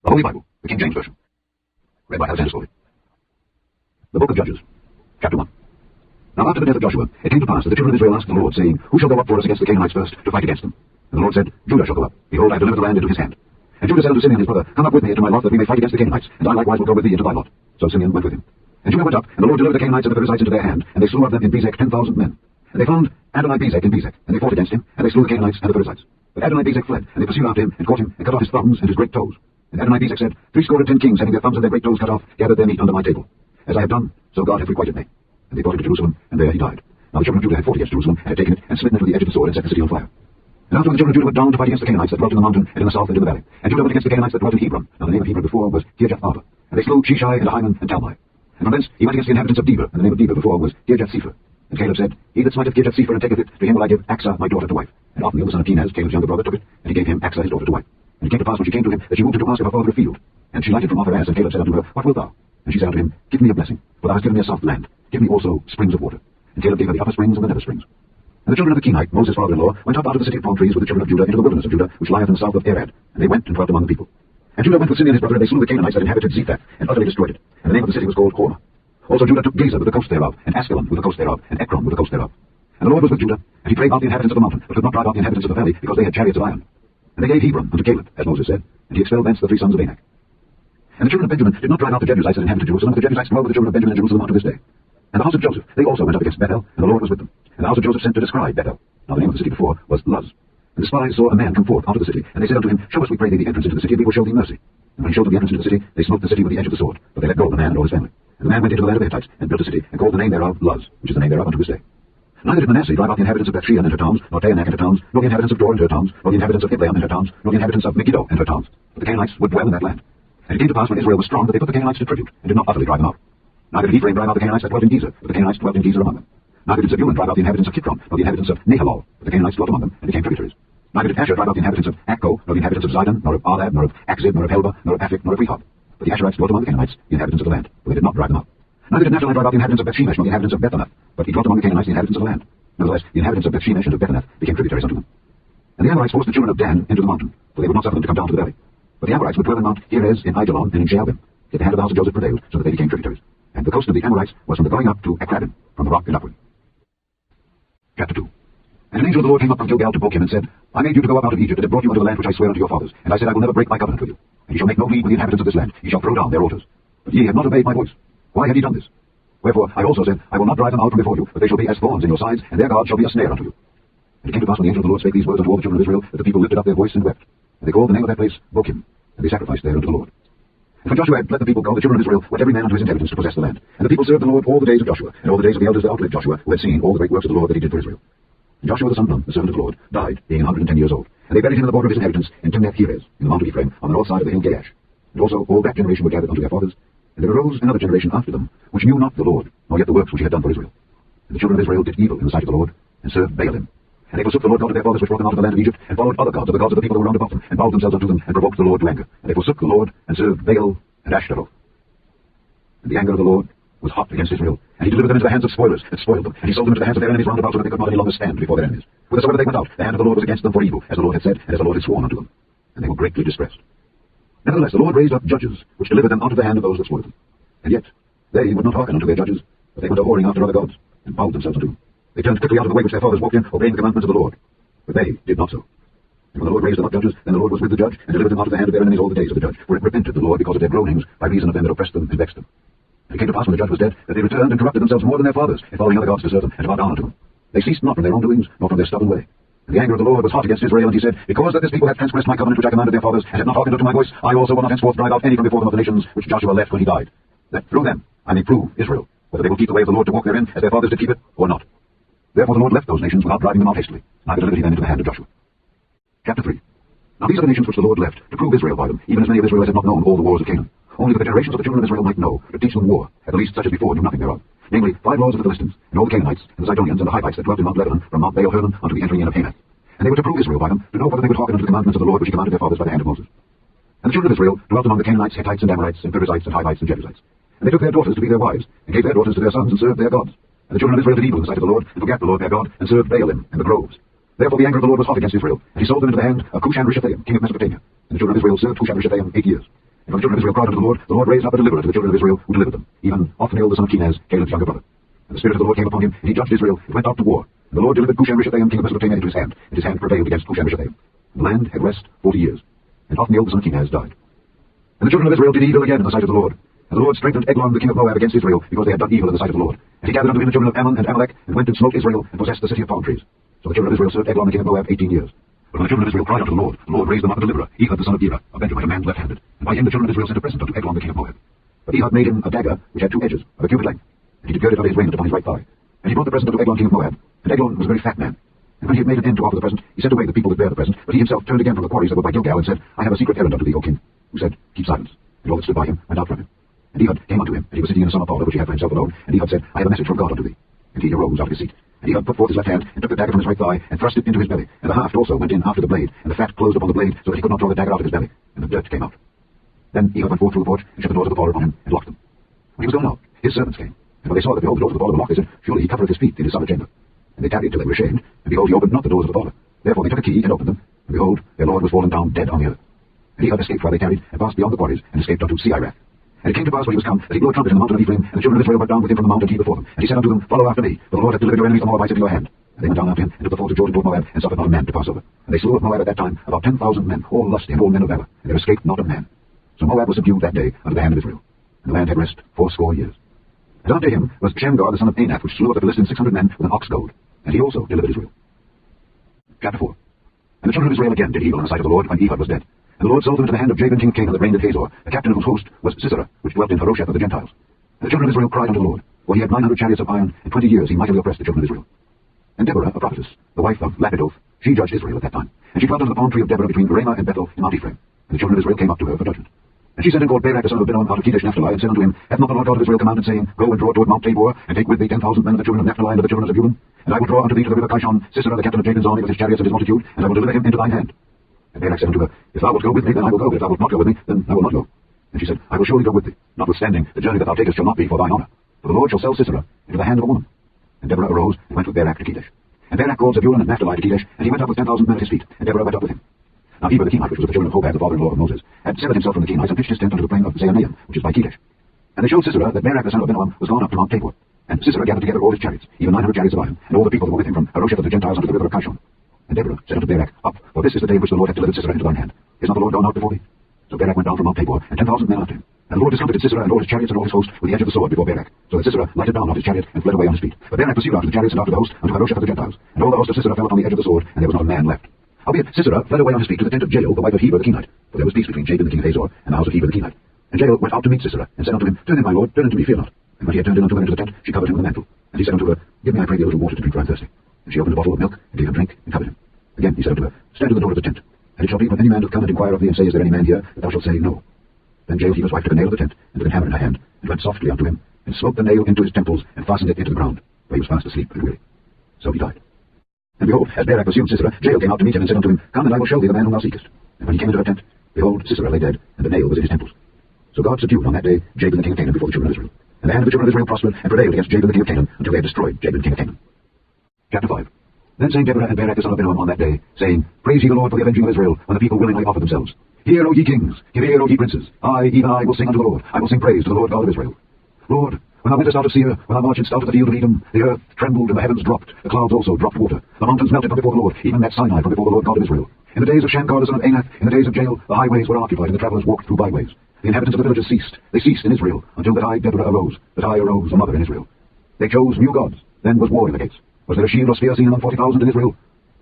The Holy Bible, the King James Version. Read by Alexander Slowly. The Book of Judges, Chapter 1. Now after the death of Joshua, it came to pass that the children of Israel asked the Lord, saying, Who shall go up for us against the Canaanites first, to fight against them? And the Lord said, Judah shall go up. Behold, I have delivered the land into his hand. And Judah said unto Simeon his brother, Come up with me into my lot, that we may fight against the Canaanites, and I likewise will go with thee into thy lot. So Simeon went with him. And Judah went up, and the Lord delivered the Canaanites and the Perizzites into their hand, and they slew of them in Bezek 10,000 men. And they found Adonai-Bezek in Bezek, and they fought against him, and they slew the Canaanites and the Perizzites. But Adonai-Bezek fled, and they pursued after him, and caught him, and cut off his thumbs and his great toes. And Adonai-Bezek said, 70 kings, having their thumbs and their great toes cut off, gathered their meat under my table. As I have done, so God hath requited me. And they brought him to Jerusalem, and there he died. Now the children of Judah had fought against Jerusalem, and had taken it, and smitten it with the edge of the sword, and set the city on fire. And afterward the children of Judah went down to fight against the Canaanites that dwelt in the mountain, and in the south, and in the valley. And Judah went against the Canaanites that dwelt in Hebron. Now the name of Hebron before was Kirjath-Arba. And they slew Sheshai, and Ahiman, and Talmai. And from thence he went against the inhabitants of Debir, and the name of Debir before was Kirjath-Sepher. And Caleb said, He that smiteth Kirjath-Sepher and taketh it, to him will I give Achsah my daughter to wife. And Othniel the son of Kenaz, Caleb's younger brother, took it, and he gave him Achsah his daughter to wife. And it came to pass when she came to him, that she moved him to ask of her father a field. And she lighted from off her ass, and Caleb said unto her, What wilt thou? And she said unto him, Give me a blessing, for thou hast given me a soft land. Give me also springs of water. And Caleb gave her the upper springs and the nether springs. And the children of the Kenite, Moses' father-in-law, went up out of the city of palm trees with the children of Judah into the wilderness of Judah, which lieth in the south of Arad. And they went and dwelt among the people. And Judah went with Simeon his brother, and they slew the Canaanites that inhabited Zephath, and utterly destroyed it. And the name of the city was called Hormah. Also Judah took Gazer with the coast thereof, and Askelon with the coast thereof, and Ekron with the coast thereof. And the Lord was with Judah, and he drave out the inhabitants of the mountain, but could not drive out the inhabitants of the valley, because they had chariots of iron. And they gave Hebron unto Caleb, as Moses said, and he expelled thence the 3 sons of Anak. And the children of Benjamin did not drive out the Jebusites that inhabited Jerusalem, but the Jebusites dwell with the children of Benjamin in Jerusalem unto this day. And the house of Joseph, they also went up against Bethel, and the Lord was with them. And the house of Joseph sent to descry Bethel. Now the name of the city before was Luz. And the spies saw a man come forth out of the city, and they said unto him, Show us, we pray thee, the entrance into the city, and we will show thee mercy. And when he showed them the entrance into the city, they smote the city with the edge of the sword, but they let go the man and all his family. And the man went into the land of the Hittites, and built a city, and called the name thereof Luz, which is the name thereof unto this day. Neither did Manasseh drive out the inhabitants of Bethshean and her towns, nor Taanach and her towns, nor the inhabitants of Dor and her towns, nor the inhabitants of Ibleam and her towns, nor the inhabitants of Megiddo and her towns. But the Canaanites would dwell in that land. And it came to pass when Israel was strong that they put the Canaanites to tribute, and did not utterly drive them out. Neither did Ephraim drive out the Canaanites that dwelt in Gezer, but the Canaanites dwelt in Gezer among them. Neither did Zebulun drive out the inhabitants of Kitron, nor the inhabitants of Nahalol, but the Canaanites dwelt among them, and became tributaries. Neither did Asher drive out the inhabitants of Akko, nor the inhabitants of Zidon, nor of Arlab, nor of Akzib, nor of Helba, nor of Aphik, nor of Rehob. But the Asherites dwelt among the Canaanites, the inhabitants of the land, but they did not drive them out. Neither did Naphtali drive out the inhabitants of Bethshemesh, nor the inhabitants of Bethanath, but he dwelt among the Canaanites, the inhabitants of the land. Nevertheless, the inhabitants of Bethshemesh and of Bethanath became tributaries unto them. And the Amorites forced the children of Dan into the mountain, for they would not suffer them to come down to the valley. But the Amorites would dwell in Mount Heres, in Aijalon, and in Shaalbim. Yet the hand of the house of Joseph prevailed, so that they became tributaries. And the coast of the Amorites was from the going up to Akrabim, from the rock and upward. Chapter 2. And an angel of the Lord came up from Gilgal to Bochim, and said, I made you to go up out of Egypt, and have brought you unto the land which I swear unto your fathers. And I said, I will never break my covenant with you. And ye shall make no league with the inhabitants of this land. Ye shall throw down their altars. But ye have not obeyed my voice. Why have ye done this? Wherefore I also said, I will not drive them out from before you, but they shall be as thorns in your sides, and their God shall be a snare unto you. And it came to pass when the angel of the Lord spake these words unto all the children of Israel, that the people lifted up their voice and wept. And they called the name of that place Bochim, and they sacrificed there unto the Lord. And when Joshua had let the people go, the children of Israel went every man unto his inheritance to possess the land. And the people served the Lord all the days of Joshua, and all the days of the elders that outlived Joshua, who had seen all the great works of the Lord that he did for Israel. And Joshua the son of Nun, the servant of the Lord, died, being 110 years old. And they buried him in the border of his inheritance in Timnath-Heres, in the mount of Ephraim, on the north side of the hill Gaash. And also all that generation were gathered unto their fathers. And there arose another generation after them, which knew not the Lord, nor yet the works which he had done for Israel. And the children of Israel did evil in the sight of the Lord, and served Baalim. And they forsook the Lord God of their fathers, which brought them out of the land of Egypt, and followed other gods of the gods of the people who were round about them, and bowed themselves unto them, and provoked the Lord to anger. And they forsook the Lord, and served Baal and Ashtaroth. And the anger of the Lord was hot against Israel, and he delivered them into the hands of spoilers, and spoiled them, and he sold them into the hands of their enemies round about, so that they could not any longer stand before their enemies. Whithersoever they went out, the hand of the Lord was against them for evil, as the Lord had said, and as the Lord had sworn unto them. And they were greatly distressed. Nevertheless, the Lord raised up judges, which delivered them out of the hand of those that spoiled them. And yet they would not hearken unto their judges, but they went a whoring after other gods, and bowed themselves unto them. They turned quickly out of the way which their fathers walked in, obeying the commandments of the Lord. But they did not so. And when the Lord raised them up judges, then the Lord was with the judge, and delivered them out of the hand of their enemies all the days of the judge. For it repented the Lord because of their groanings, by reason of them that oppressed them and vexed them. And it came to pass when the judge was dead, that they returned and corrupted themselves more than their fathers, in following other gods to serve them, and to bow down unto them. They ceased not from their wrongdoings, nor from their stubborn way. And the anger of the Lord was hot against Israel, and he said, Because that this people hath transgressed my covenant which I commanded their fathers, and have not hearkened unto my voice, I also will not henceforth drive out any from before them of the nations which Joshua left when he died, that through them I may prove Israel, whether they will keep the way of the Lord to walk therein, as their fathers did keep it, or not. Therefore the Lord left those nations without driving them out hastily, neither delivered he them into the hand of Joshua. Chapter 3. Now these are the nations which the Lord left, to prove Israel by them, even as many of Israel as had not known all the wars of Canaan. Only that the generations of the children of Israel might know, to teach them war, at the least such as before knew nothing thereof. Namely, 5 laws of the Philistines, and all the Canaanites, and the Zidonians, and the Hivites that dwelt in Mount Lebanon, from Mount Baal-Hermon unto the entering in of Hamath. And they were to prove Israel by them, to know whether they would hearken unto the commandments of the Lord which he commanded their fathers by the hand of Moses. And the children of Israel dwelt among the Canaanites, Hittites, and Amorites, and Perizzites, and Hivites, and Jebusites. And they took their daughters to be their wives, and gave their daughters to their sons, and served their gods. And the children of Israel did evil in the sight of the Lord, and forgat the Lord their God, and served Baalim and the groves. Therefore the anger of the Lord was hot against Israel, and he sold them into the hand of Cushan-Rishathaim, king of Mesopotamia. And the children of Israel served Cushan-Rishathaim 8 years. And when the children of Israel cried unto the Lord raised up a deliverer to the children of Israel, who delivered them, even Othniel the son of Kenaz, Caleb's younger brother. And the Spirit of the Lord came upon him, and he judged Israel, and went out to war. And the Lord delivered Cushan-Rishathaim, king of Mesopotamia, into his hand, and his hand prevailed against Cushan-Rishathaim. And the land had rest 40 years. And Othniel the son of Kenaz died. And the children of Israel did evil again in the sight of the Lord. And the Lord strengthened Eglon the king of Moab against Israel, because they had done evil in the sight of the Lord. And he gathered unto him the children of Ammon and Amalek, and went and smote Israel, and possessed the city of palm trees. So the children of Israel served Eglon the king of Moab 18 years. But when the children of Israel cried unto the Lord raised them up a deliverer, Ehud the son of Gera, of Benjamin, a man left-handed. And by him the children of Israel sent a present unto Eglon the king of Moab. But Ehud made him a dagger which had 2 edges, of a cubit length, and he did gird it under his raiment upon his right thigh. And he brought the present unto Eglon king of Moab. And Eglon was a very fat man. And when he had made an end to offer the present, he sent away the people that bare the present, but he himself turned again from the quarries that were by Gilgal, and said, I have a secret errand unto thee, O king. Who said, Keep silence. And all that stood by him went out from him. And Ehud came unto him, and he was sitting in a summer parlour which he had for himself alone. And Ehud said, I have a message from God unto thee. And he arose out of his seat. And Ehud put forth his left hand, and took the dagger from his right thigh, and thrust it into his belly. And the haft also went in after the blade, and the fat closed upon the blade, so that he could not draw the dagger out of his belly. And the dirt came out. Then Ehud went forth through the porch, and shut the doors of the parlour upon him, and locked them. When he was gone out, his servants came. And when they saw that, behold, the doors of the parlour were locked, they said, Surely he covereth his feet in his summer chamber. And they tarried till they were ashamed, and behold, he opened not the doors of the parlour. Therefore they took a key, and opened them, and behold, their lord was fallen down dead on the earth. And Ehud escaped while they tarried, and passed beyond the quarries, and escaped unto Seirath. And it came to pass when he was come, that he blew a trumpet in the mountain of Ephraim, and the children of Israel went down with him from the mountain, he before them. And he said unto them, Follow after me, for the Lord hath delivered your enemies the Moabites into your hand. And they went down after him, and took the ford of Jordan toward Moab, and suffered not a man to pass over. And they slew of Moab at that time about 10,000 men, all lusty and all men of valor, and there escaped not a man. So Moab was subdued that day under the hand of Israel. And the land had rest 80 years. And after him was Shamgar the son of Anath, which slew of the Philistines 600 men with an ox goad. And he also delivered Israel. Chapter 4. And the children of Israel again did evil in the sight of the Lord, when Ehud was dead. And the Lord sold them into the hand of Jabin king of Canaan, that reigned at Hazor. The captain of whose host was Sisera, which dwelt in Harosheth of the Gentiles. And the children of Israel cried unto the Lord, for he had 900 chariots of iron, and 20 years he mightily oppressed the children of Israel. And Deborah, a prophetess, the wife of Lapidoth, she judged Israel at that time. And she dwelt under the palm tree of Deborah between Ramah and Bethel in Mount Ephraim. And the children of Israel came up to her for judgment. And she sent and called Barak the son of Abinoam out of Kedesh Naphtali, and said unto him, Hath not the Lord God of Israel commanded, saying, Go and draw toward Mount Tabor, and take with thee 10,000 men of the children of Naphtali and of the children of Zebulun? And I will draw unto thee to the river Kishon Sisera, the captain of Jabin's army, with his chariots and his multitude, and I will deliver him into thine hand. And Barak said unto her, If thou wilt go with me, then I will go, but if thou wilt not go with me, then I will not go. And she said, I will surely go with thee, notwithstanding the journey that thou takest shall not be for thine honour, for the Lord shall sell Sisera into the hand of a woman. And Deborah arose, and went with Barak to Kedesh. And Barak called Zebulun and Naphtali to Kedesh, and he went up with 10,000 men at his feet, and Deborah went up with him. Now Heber the Kenite, which was the children of Hobab, the father-in-law of Moses, had severed himself from the Kenites, and pitched his tent unto the plain of Zaanaim, which is by Kedesh. And they showed Sisera that Barak the son of Abinoam was gone up to Mount Tabor. And Sisera gathered together all his chariots, even 900 chariots of iron, and all the people that were with him from Harosheth of the Gentiles unto the river of Kishon. And Deborah said unto Barak, Up, for this is the day which the Lord hath delivered Sisera into thine hand. Is not the Lord gone out before thee? So Barak went down from Mount Tabor, and 10,000 men after him. And the Lord discomfited Sisera and all his chariots and all his host with the edge of the sword before Barak, so that Sisera lighted down off his chariot and fled away on his feet. But Barak pursued after the chariots and after the host unto Harosheth of the Gentiles. And all the host of Sisera fell upon the edge of the sword, and there was not a man left. Howbeit Sisera fled away on his feet to the tent of Jael, the wife of Heber the Kenite, for there was peace between Jabin the king of Hazor and the house of Heber the Kenite. And Jael went out to meet Sisera, and said unto him, Turn in, my lord, turn unto me, fear not. And when he had turned in unto her into the tent, she covered him with a mantle. And he said unto her, Give me, I pray thee, a little water to drink, for I am thirsty. And she opened a bottle of milk, and gave him drink, and covered him. Again he said unto her, Stand to the door of the tent. And it shall be, when any man doth come and inquire of thee, and say, Is there any man here? That thou shalt say, No. Then Jael Heber's wife took a nail of the tent, and took a hammer in her hand, and went softly unto him, and smote the nail into his temples, and fastened it into the ground, where he was fast asleep and weary. So he died. And behold, as Barak pursued Sisera, Jael came out to meet him, and said unto him, Come, and I will show thee the man whom thou seekest. And when he came into her tent, behold, Sisera lay dead, and the nail was in his temples. So God subdued on that day Jabin the king of Canaan before the children of Israel. And the hand of the children of Israel prospered, and prevailed against Jabin the king of Canaan, until they had destroyed Jabin the king of Canaan. Chapter 5. Then sang Deborah and Barak the son of Abinoam on that day, saying, Praise ye the Lord for the avenging of Israel, when the people willingly offer themselves. Hear, O ye kings, give ear, O ye princes. I, even I, will sing unto the Lord. I will sing praise to the Lord God of Israel. Lord, when thou wentest out of Seir, when thou marchedst out of the field of Edom, the earth trembled and the heavens dropped. The clouds also dropped water. The mountains melted from before the Lord, even that Sinai from before the Lord God of Israel. In the days of Shamgar the son of Anath, in the days of Jael, the highways were occupied, and the travellers walked through byways. The inhabitants of the villages ceased. They ceased in Israel, until that I, Deborah, arose, that I arose, a mother in Israel. They chose new gods. Then was war in the gates. Was there a shield or spear seen among 40,000 in Israel?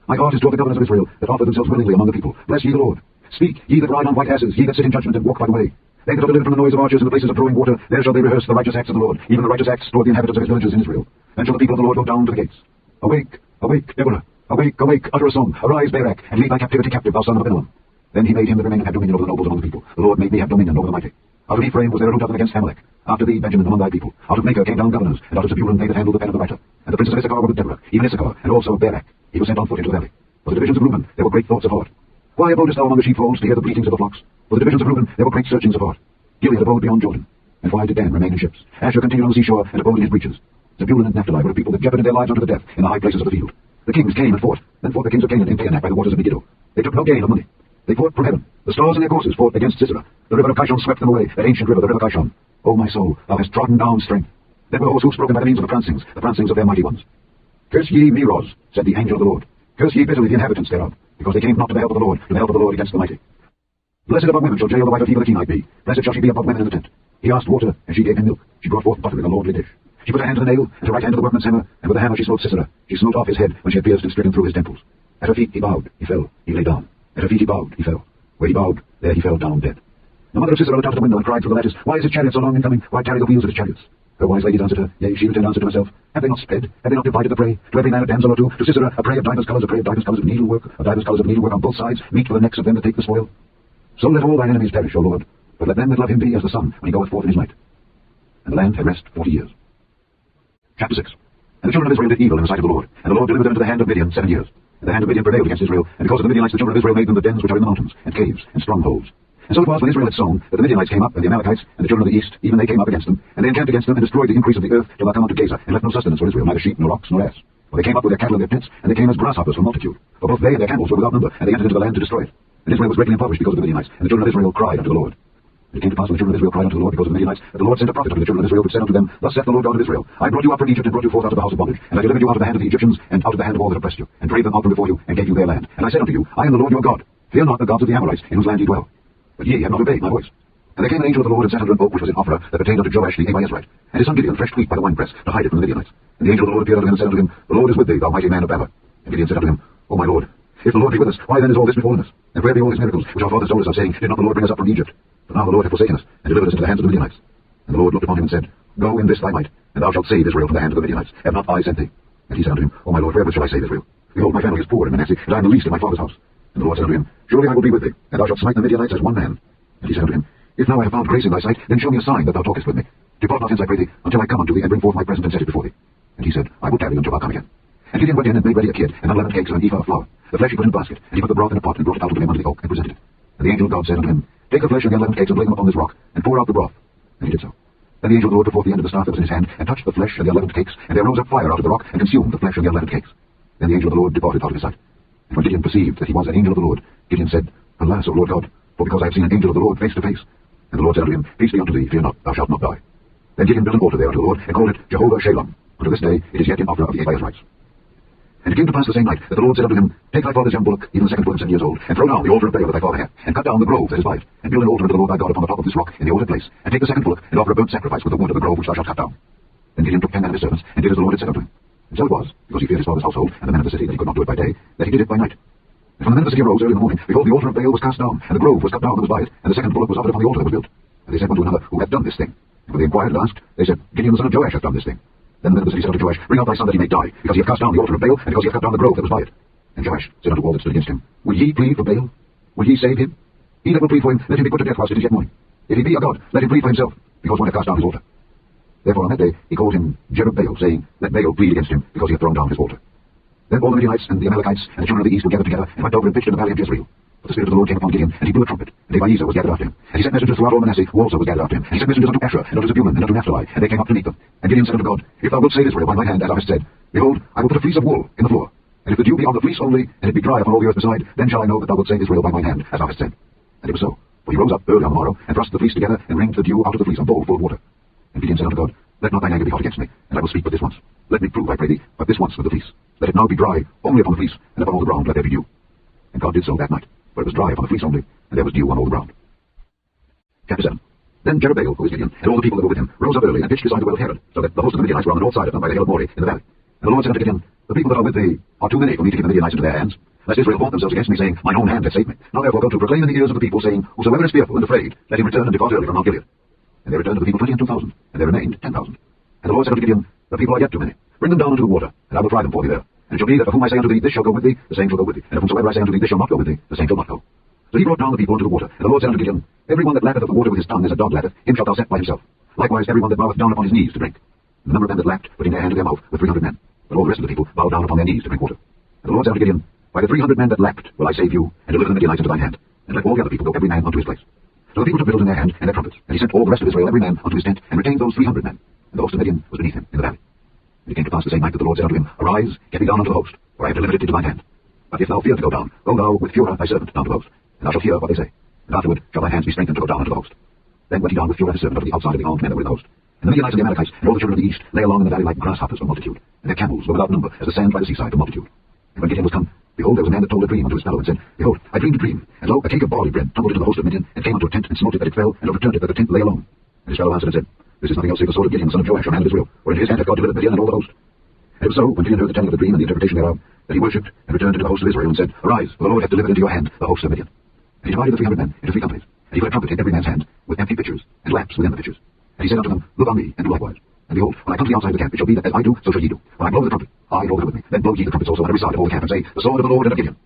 My heart is toward the governors of Israel, that offer themselves willingly among the people. Bless ye the Lord. Speak, ye that ride on white asses, ye that sit in judgment and walk by the way. They that are delivered from the noise of archers in the places of drawing water, there shall they rehearse the righteous acts of the Lord, even the righteous acts toward the inhabitants of his villages in Israel. Then shall the people of the Lord go down to the gates. Awake, awake, Deborah. Awake, awake, utter a song. Arise, Barak, and lead thy captivity captive, thou son of Abinoam. Then he made him that remained and had dominion over the nobles among the people. The Lord made me have dominion over the mighty. Out of Ephraim was there a root up against Amalek. After thee, Benjamin, among thy people. Out of Machir came down governors, and out of Zebulun they that handled the pen of the writer. And the princes of Issachar were with Deborah, even Issachar, and also Barak. He was sent on foot into the valley. For the divisions of Reuben, there were great thoughts of heart. Why abodest thou among the sheepfolds to hear the bleatings of the flocks? For the divisions of Reuben, there were great searchings of heart. Gilead abode beyond Jordan. And why did Dan remain in ships? Asher continued on the seashore, and abode in his breaches. Zebulun and Naphtali were a people that jeoparded their lives unto the death in the high places of the field. The kings came and fought. Then fought the kings of Canaan in Taanach by the waters of Megiddo. They took no gain of money. They fought from heaven. The stars in their courses fought against Sisera. The river of Kishon swept them away, that ancient river, the river Kishon. O my soul, thou hast trodden down strength. Then were hoofs broken by the means of the prancings of their mighty ones. Curse ye Meroz, said the angel of the Lord. Curse ye bitterly the inhabitants thereof, because they came not to the help of the Lord, to the help of the Lord against the mighty. Blessed above women shall Jael the wife of he the Kenite be. Blessed shall she be above women in the tent. He asked water, and she gave him milk. She brought forth butter in a lordly dish. She put her hand to the nail, and her right hand to the workman's hammer, and with the hammer she smote Sisera. She smote off his head when she had pierced and stricken through his temples. At her feet he bowed, he fell, he lay down. At her feet he bowed, he fell. Where he bowed, there he fell down dead. The mother of Sisera looked out of the window and cried through the lattice, Why is his chariot so long in coming? Why tarry the wheels of his chariots? Her wise ladies answered her, Yea, she returned answer to herself, Have they not sped? Have they not divided the prey? To every man a damsel or two, to Sisera a prey of divers colours, a prey of divers colours of needlework, on both sides, meat for the necks of them that take the spoil. So let all thine enemies perish, O Lord, but let them that love him be as the sun when he goeth forth in his light. And the land had rest 40 years. Chapter 6. And the children of Israel did evil in the sight of the Lord, and the Lord delivered them into the hand of Midian 7 years. And the hand of Midian prevailed against Israel, and because of the Midianites the children of Israel made them the dens which are in the mountains, and caves, and strongholds. And so it was when Israel had sown, that the Midianites came up, and the Amalekites, and the children of the east, even they came up against them, and they encamped against them, and destroyed the increase of the earth, till they come unto Gaza, and left no sustenance for Israel, neither sheep, nor ox, nor ass. For they came up with their cattle in their pits, and they came as grasshoppers for multitude. For both they and their camels were without number, and they entered into the land to destroy it. And Israel was greatly impoverished because of the Midianites, and the children of Israel cried unto the Lord. And it came to pass when the children of Israel cried unto the Lord because of the Midianites, that the Lord sent a prophet unto the children of Israel, which said unto them, Thus saith the Lord God of Israel, I brought you up from Egypt, and brought you forth out of the house of bondage, and I delivered you out of the hand of the Egyptians, and out of the hand of all that oppressed you, and drave them out from before you, and gave you their land. And I said unto you, I am the Lord your God. Fear not the gods of the Amorites, in whose land ye dwell. But ye have not obeyed my voice. And there came an angel of the Lord, and sat under an oak which was in Ophrah, that pertained unto Joash the Abiezrite, and his son Gideon threshed wheat by the winepress, to hide it from the Midianites. And the angel of the Lord appeared unto him, and said unto him, The Lord is with thee, thou mighty man of valor. And Gideon said unto him, O my Lord, if the Lord be with us, why then is all this befallen us? And where be all these miracles, which our fathers told us of, saying, Did not the Lord bring us up from Egypt? But now the Lord hath forsaken us, and delivered us into the hands of the Midianites. And the Lord looked upon him, and said, Go in this thy might, and thou shalt save Israel from the hand of the Midianites. Have not I sent thee? And he said unto him, O my Lord, wherewith shall I save Israel? Behold, my family is poor and Manasseh, and I am the least in my father's house. And the Lord said unto him, Surely I will be with thee, and thou shalt smite the Midianites as one man. And he said unto him, If now I have found grace in thy sight, then show me a sign that thou talkest with me. Depart not hence, I pray thee, until I come unto thee, and bring forth my present and set it before thee. And he said, I will tarry until thou come again. And Gideon went in and made ready a kid, and unleavened cakes, and an ephah of flour. The flesh he put in a basket, and he put the broth in a pot, and brought it out unto him unto the oak, and presented it. And the angel of God said unto him, Take the flesh and the unleavened cakes, and lay them upon this rock, and pour out the broth. And he did so. Then the angel of the Lord put forth the end of the staff that was in his hand, and touched the flesh and the unleavened cakes, and there rose up fire out of the rock, and consumed the flesh and the unleavened cakes. Then the angel of the Lord departed out of his sight. And when Gideon perceived that he was an angel of the Lord, Gideon said, Alas, O Lord God, for because I have seen an angel of the Lord face to face. And the Lord said unto him, Peace be unto thee, fear not, thou shalt not die. Then Gideon built an altar there unto the Lord, and called it Jehovah Shalom. Unto this day it is yet in Ophrah of the Abiezrites. And it came to pass the same night that the Lord said unto him, Take thy father's young bullock, even the second bullock 7 years old, and throw down the altar of Baal that thy father hath, and cut down the grove that is by it, and build an altar unto the Lord thy God upon the top of this rock in the altar place, and take the second bullock, and offer a burnt sacrifice with the wood of the grove which thou shalt cut down. Then Gideon took 10 men of his servants, and did as the Lord had said unto him. And so it was, because he feared his father's household, and the men of the city, that he could not do it by day, that he did it by night. And when the men of the city arose early in the morning, behold, the altar of Baal was cast down, and the grove was cut down that was by it, and the second bullock was offered upon the altar that was built. And they said one to another, Who hath done this thing? And when they inquired and asked, they said, Gideon the son of Joash hath done this thing. Then the men of the city said unto Joash, Bring out thy son that he may die, because he hath cast down the altar of Baal, and because he hath cut down the grove that was by it. And Joash said unto all that stood against him, Will ye plead for Baal? Will ye save him? He that will plead for him, let him be put to death whilst it is yet morning. If he be a god, let him plead for himself, because one hath cast down his altar. Therefore on that day he called him Jerubbaal, saying, Let Baal plead against him, because he hath thrown down his altar. Then all the Midianites and the Amalekites and the children of the east were gathered together, and went over and pitched in the valley of Jezreel. But the Spirit of the Lord came upon Gideon, and he blew a trumpet, and Abiezer was gathered after him. And he sent messengers throughout all Manasseh, who also was gathered after him. And he sent messengers unto Asher, and unto Zebulun, and unto Naphtali, and they came up to meet them. And Gideon said unto God, If thou wilt save Israel by my hand, as thou hast said, behold, I will put a fleece of wool in the floor. And if the dew be on the fleece only, and it be dry upon all the earth beside, then shall I know that thou wilt save Israel by mine hand, as thou hast said. And it was so. For he rose up early on the morrow, and thrust the fleece together, and wringed the dew out of the fleece, a bowl full of water. And Gideon said unto God, Let not thine anger be hot against me, and I will speak but this once. Let me prove, I pray thee, but this once with the fleece. Let it now be dry only upon the fleece, and upon all the ground let there be dew. And God did so that night, for it was dry upon the fleece only, and there was dew on all the ground. Chapter 7. Then Jerubbaal, who is Gideon, and all the people that were with him, rose up early, and pitched beside the well of Herod, so that the host of the Midianites were on the north side of them by the hill of Moreh in the valley. And the Lord said unto Gideon, The people that are with thee are too many for me to give the Midianites into their hands, lest Israel vaunt themselves against me, saying, Mine own hand hath saved me. Now therefore go to proclaim in the ears of the people, saying, Whosoever is fearful and afraid, let him return and depart early from Mount Gilead. And they returned to the people 20 and 2,000, and there remained 10,000. And the Lord said unto Gideon, The people are yet too many. Bring them down unto the water, and I will try them for thee there. And it shall be that of whom I say unto thee, This shall go with thee, the same shall go with thee. And of whomsoever I say unto thee, This shall not go with thee, the same shall not go. So he brought down the people unto the water. And the Lord said unto Gideon, Every one that lappeth of the water with his tongue as a dog lappeth, him shalt thou set by himself. Likewise every one that boweth down upon his knees to drink. And the number of them that lapped, putting their hand to their mouth, were 300 men. But all the rest of the people bowed down upon their knees to drink water. And the Lord said unto Gideon, By the 300 men that lapped will I save you, and deliver the Midianites into thine hand. And let all the other people go every man unto his place. So the people took victuals in their hand, and their trumpets. And he sent all the rest of Israel every man unto his tent, and retained those 300 men. And the host of Midian was beneath him in the valley. And it came to pass the same night that the Lord said unto him, Arise, get thee down unto the host, for I have delivered it into thine hand. But if thou fear to go down, go thou with Phurah thy servant down to the host. and thou shalt hear what they say. And afterward shall thy hands be strengthened to go down unto the host. Then went he down with Phurah his servant unto the outside of the armed men that were in the host. And the Midianites and the Amalekites and all the children of the east lay along in the valley like grasshoppers for multitude, and their camels were without number as the sand by the seaside for multitude. And when Gideon was come, behold, there was a man that told a dream unto his fellow, and said, Behold, I dreamed a dream, and lo, a cake of barley bread tumbled into the host of Midian, and came unto a tent, and smote it that it fell, and overturned it that the tent lay alone. And his fellow answered and said, This is nothing else save the sword of Gideon, son of Joash, a man of Israel, for into his hand hath God delivered Midian and all the host. And it was so, when Gideon heard the telling of the dream and the interpretation thereof, that he worshipped, and returned into the host of Israel, and said, Arise, for the Lord hath delivered into your hand the host of Midian. And he divided the 300 men into 3 companies, and he put a trumpet in every man's hand, with empty pitchers, and lamps within the pitchers. And he said unto them, Look on me, and do likewise. And behold, when I come to the outside of the camp, it shall be that as I do, so shall ye do. When I blow the trumpet, I blow them with me. Then blow ye the trumpets also on every side of all the camp, and say, The sword of the Lord and of Gideon.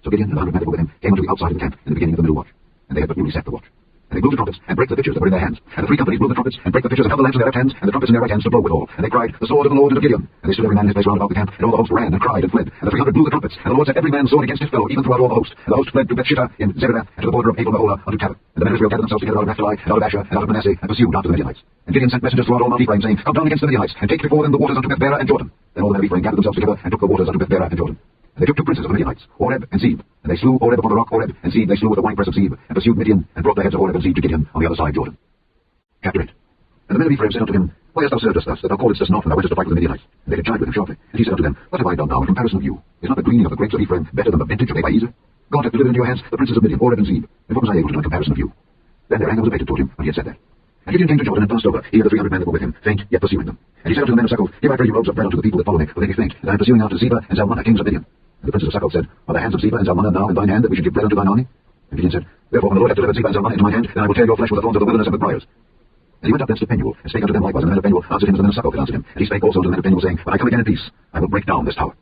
So Gideon and the 100 men that were with him came unto the outside of the camp in the beginning of the middle watch. And they had but newly set the watch. And they blew the trumpets, and brake the pitchers that were in their hands. And the 3 companies blew the trumpets, and brake the pitchers, and held the lamps in their left hands, and the trumpets in their right hands to blow withal. And they cried, The sword of the Lord and of Gideon. And they stood every man in his place round about the camp, and all the host ran and cried and fled. And the 300 blew the trumpets, and the Lord set every man's sword against his fellow, even throughout all the host. And the host fled to Bethshittah in Zeberath, and to the border of Abel-Meholah unto Tabor. And the men of Israel gathered themselves together out of Naphtali, and out of Asher, and out of Manasseh, and pursued after the Midianites. And Gideon sent messengers throughout all Mount Ephraim, saying, Come down against the Midianites, and take before them the waters unto Bethbara and Jordan. Then all the men of Ephraim gathered themselves together, and took the waters unto Bethbara and Jordan. And they took 2 princes of the Midianites, Oreb and Zeb. And they slew Oreb upon the rock Oreb, and Zeb they slew with the winepress of Zeb, and pursued Midian, and brought the heads of Oreb and Zeb to Gideon on the other side of Jordan. Chapter 8. And the men of Ephraim said unto him, Why hast thou served us thus, that thou calledst us not when thou wentest to fight with the Midianites? And they did chide with him sharply. And he said unto them, What have I done now in comparison of you? Is not the gleaning of the grapes of Ephraim better than the vintage of Abiezer? God hath delivered into your hands the princes of Midian, Oreb and Zeb. And what was I able to do in comparison of you? Then their anger was abated toward him when he had said that. And Gideon came to Jordan and passed over, he and the 300 men that were with him, faint, yet pursuing them. And he said unto the men of Succoth, Give I pray you loaves of bread unto the people that follow me, for they be faint, and I am pursuing after Zebah and Zalmunna, kings of Midian. And the princes of Succoth said, Are the hands of Zebah and Zalmunna now in thine hand, that we should give bread unto thine army? And Gideon said, Therefore when the Lord hath delivered Zebah and Zalmunna into my hand, then I will tear your flesh with the thorns of the wilderness and with briars. And he went up thence to Penuel, and spake unto them likewise, and the men of Penuel answered him as the men of Succoth had answered him. And he spake also unto the men of Penuel, saying, When I come again in peace, I will break down this tower.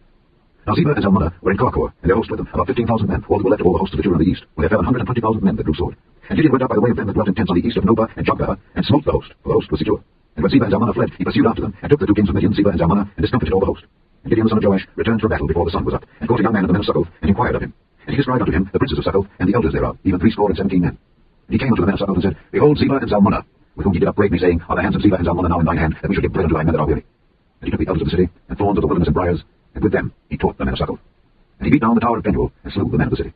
Now Zebah and Zalmunna were in Karkor, and their host with them, about 15,000 men, all that were left of all the hosts of the children of the east, where there fell 120,000 men that drew sword. And Gideon went up by the way of them that dwelt in tents on the east of Nobah and Jogbehah, and smote the host, for the host was secure. And when Zebah and Zalmunna fled, he pursued after them, and took the 2 kings of Midian, Zebah and Zalmunna, and discomfited all the host. And Gideon the son of Joash returned from battle before the sun was up, and caught a young man of the men of Succoth, and inquired of him. And he described unto him the princes of Succoth, and the elders thereof, even 70 men. And he came unto the men of Succoth, and said, Behold Zebah and Zalmunna, with whom ye did upbraid me, saying, Are the hands of Zebah and Zalmunna now in thine hand, that we should give bread unto thy men that are weary? And he took the elders of the city, and thorns of the wilderness and briars, and with them he taught the men of Succoth. And he beat down the tower of Penuel, and slew the men of the city.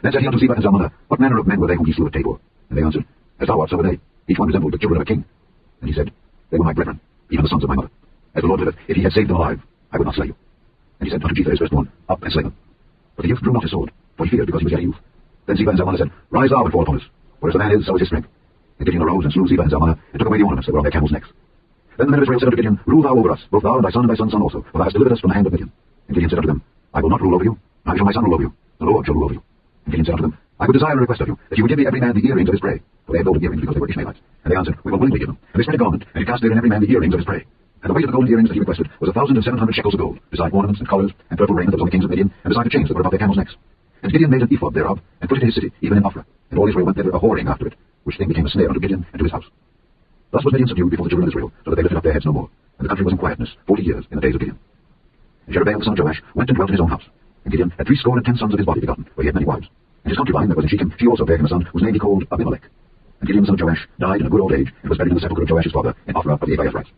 Then said he unto Zebah and Zalmunna, What manner of men were they whom ye slew at Tabor? And they answered, As thou art, so were they. Each one resembled the children of a king. And he said, They were my brethren, even the sons of my mother. As the Lord liveth, if he had saved them alive, I would not slay you. And he said unto Jether his firstborn, Up and slay them. But the youth drew not his sword, for he feared, because he was yet a youth. Then Zebah and Zalmunna said, Rise thou and fall upon us, for as the man is, so is his strength. And Gideon arose and slew Zebah and Zalmunna, and took away the ornaments that were on their camels' necks. Then the men of Israel said unto Gideon, Rule thou over us, both thou and thy son also, for thou hast delivered us from the hand of Midian. And Gideon said unto them, I will not rule over you, neither shall my son rule over you. The Lord shall rule over you. And Gideon said unto them, I would desire a request of you, that you would give me every man the earrings of his prey. For they had golden earrings, because they were Ishmaelites. And they answered, We will willingly give them. And they spread a garment, and he cast therein every man the earrings of his prey. And the weight of the golden earrings that he requested was 1,700 shekels of gold, beside ornaments and collars, and purple raiment that was on the kings of Midian, and beside the chains that were about their camels' necks. And Gideon made an ephod thereof, and put it in his city, even in Ophrah. And all Israel went thither a-whoring after it, which thing became a snare unto Gideon and to his house. Thus was Midian subdued before the children of Israel, so that they lifted up their heads no more. And the country was in quietness 40 years in the days of Gideon. And Jeroboam the son of Joash went and dwelt in his own house. And Gideon had 70 sons of his body begotten, for he had many wives. And his concubine that was in Shechem, she also bare him a son, whose name he called Abimelech. And Gideon the son of Joash died in a good old age, and was buried in the sepulchre of Joash his father, in Ophrah of the Abiezrites.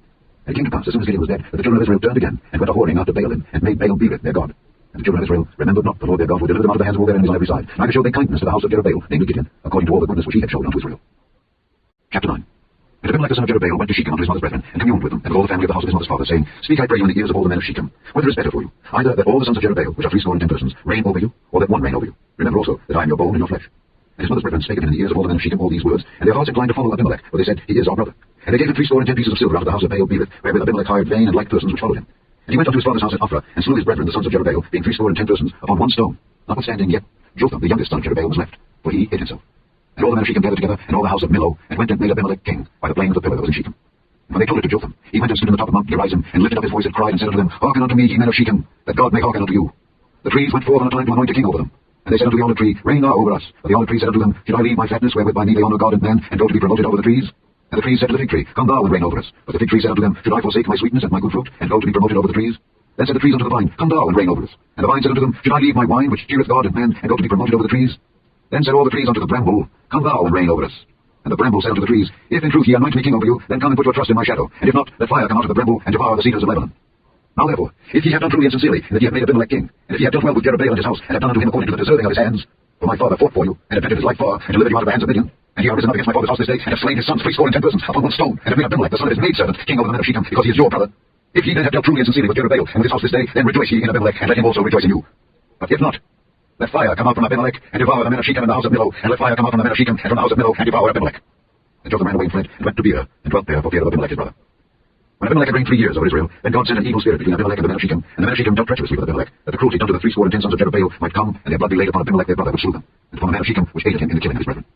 And it came to pass, as soon as Gideon was dead, that the children of Israel turned again, and went a-whoring after Baalim, and made Baal-berith their god. And the children of Israel remembered not the Lord their God, who delivered them out of the hands of all their enemies on every side, neither showed they kindness to the house of Jeroboam, namely Gideon, according to all the goodness which he had shown unto Israel. Chapter 9. And Abimelech the son of Jeroboam went to Shechem unto his mother's brethren, and communed with them, and with all the family of the house of his mother's father, saying, Speak, I pray you, in the ears of all the men of Shechem, whether is better for you, either that all the sons of Jeroboam, which are 70 persons, reign over you, or that one reign over you. Remember also that I am your bone and your flesh. And his mother's brethren spake of him in the ears of all the men of Shechem all these words, and their hearts inclined to follow Abimelech, for they said, He is our brother. And they gave him 70 pieces of silver out of the house of Baal-berith, wherewith Abimelech hired vain and like persons which followed him. And he went unto his father's house at Ophrah, and slew his brethren, the sons of Jeroboam, being 70 persons, upon one stone. Notwithstanding, yet Jotham, the youngest son of Jeroboam, was left, for he hid himself. And all the men of Shechem gathered together, and all the house of Millo, and went and made Abimelech king, by the plain of the pillar that was in Shechem. And when they told it to Jotham, he went and stood in the top of Mount Gerizim, and lifted up his voice and cried, and said unto them, Hearken unto me, ye men of Shechem, that God may hearken unto you. The trees went forth on a time to anoint a king over them. And they said unto the olive tree, Reign thou over us. But the olive tree said unto them, Should I leave my fatness, wherewith by me they honour God and man, and go to be promoted over the trees? And the trees said to the fig tree, Come thou and reign over us. But the fig tree said unto them, Should I forsake my sweetness and my good fruit, and go to be promoted over the trees? Then said the trees unto the vine, Come thou and reign over us. And the vine said unto them, Should I leave my wine, which cheereth God and man, and go to be promoted over the trees? Then said all the trees unto the bramble, Come thou and reign over us. And the bramble said unto the trees, If in truth ye anoint me king over you, then come and put your trust in my shadow. And if not, let fire come out of the bramble, and devour the cedars of Lebanon. Now therefore, if ye have done truly and sincerely, and that ye have made Abimelech king, and if ye have dealt well with Jeroboam and his house, and have done unto him according to the deserving of his hands, For my father fought for you, and defended his life far, and delivered you out of the hands of Midian. And ye are risen up against my father's house this day, and have slain his sons 60 and 10 persons upon one stone, and have made Abimelech, the son of his maidservant, king over the men of Shechem, because he is your brother. If ye then have dealt truly and sincerely with Jerubbaal and with his house this day, then rejoice ye in Abimelech, and let him also rejoice in you. But if not, let fire come out from Abimelech, and devour the men of Shechem and the house of Millo, and let fire come out from the men of Shechem and from the house of Millo, and devour Abimelech. And Jotham ran away and fled, and went to Beer, and dwelt there for fear of Abimelech his brother. When Abimelech had reigned 3 years over Israel, then God sent an evil spirit between Abimelech and the men of Shechem, and the men of Shechem dealt treacherously with Abimelech, that the cruelty done to the 60 sons of Jerubbaal might come, and their blood be laid upon Abimelech their brother, which slew them, and upon the men of Shechem, which aided him in the killing of his brethren.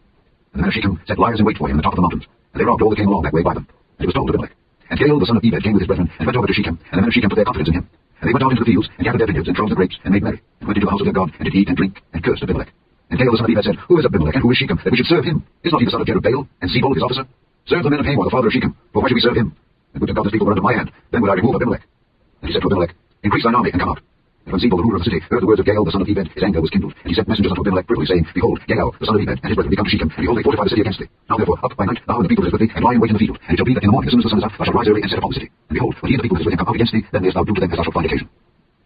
And the men of Shechem set liers in wait for him in the top of the mountains, and they robbed all that came along that way by them. And it was told to Abimelech. And Gael the son of Ebed came with his brethren, and went over to Shechem, and the men of Shechem put their confidence in him. And they went out into the fields, and gathered their vineyards, and froze the grapes, and made merry, and went into the house of their God, and did eat and drink, and cursed Abimelech. And Gael the son of Ebed said, Who is Abimelech, and who is Shechem, that we should serve him? Is not he the son of Jerubbaal, and Zebul his officer? Serve the men of Hamor, the father of Shechem, for why should we serve him? And would to God this people were under my hand, then would I remove Abimelech. And he said to Abimelech, Increase thine army, and come out. And when Zebul, the ruler of the city, heard the words of Gael the son of Ebed, his anger was kindled, and he sent messengers unto Abimelech privily, saying, Behold, Gael the son of Ebed, and his brethren be come to Shechem, and behold, they fortify the city against thee. Now therefore, up by night, thou and the people that is with thee, and lie in wait in the field. And it shall be that in the morning, as soon as the sun is up, thou shalt rise early and set upon the city. And behold, when he and the people that is with him come out against thee, then mayest thou do to them as thou shalt find occasion.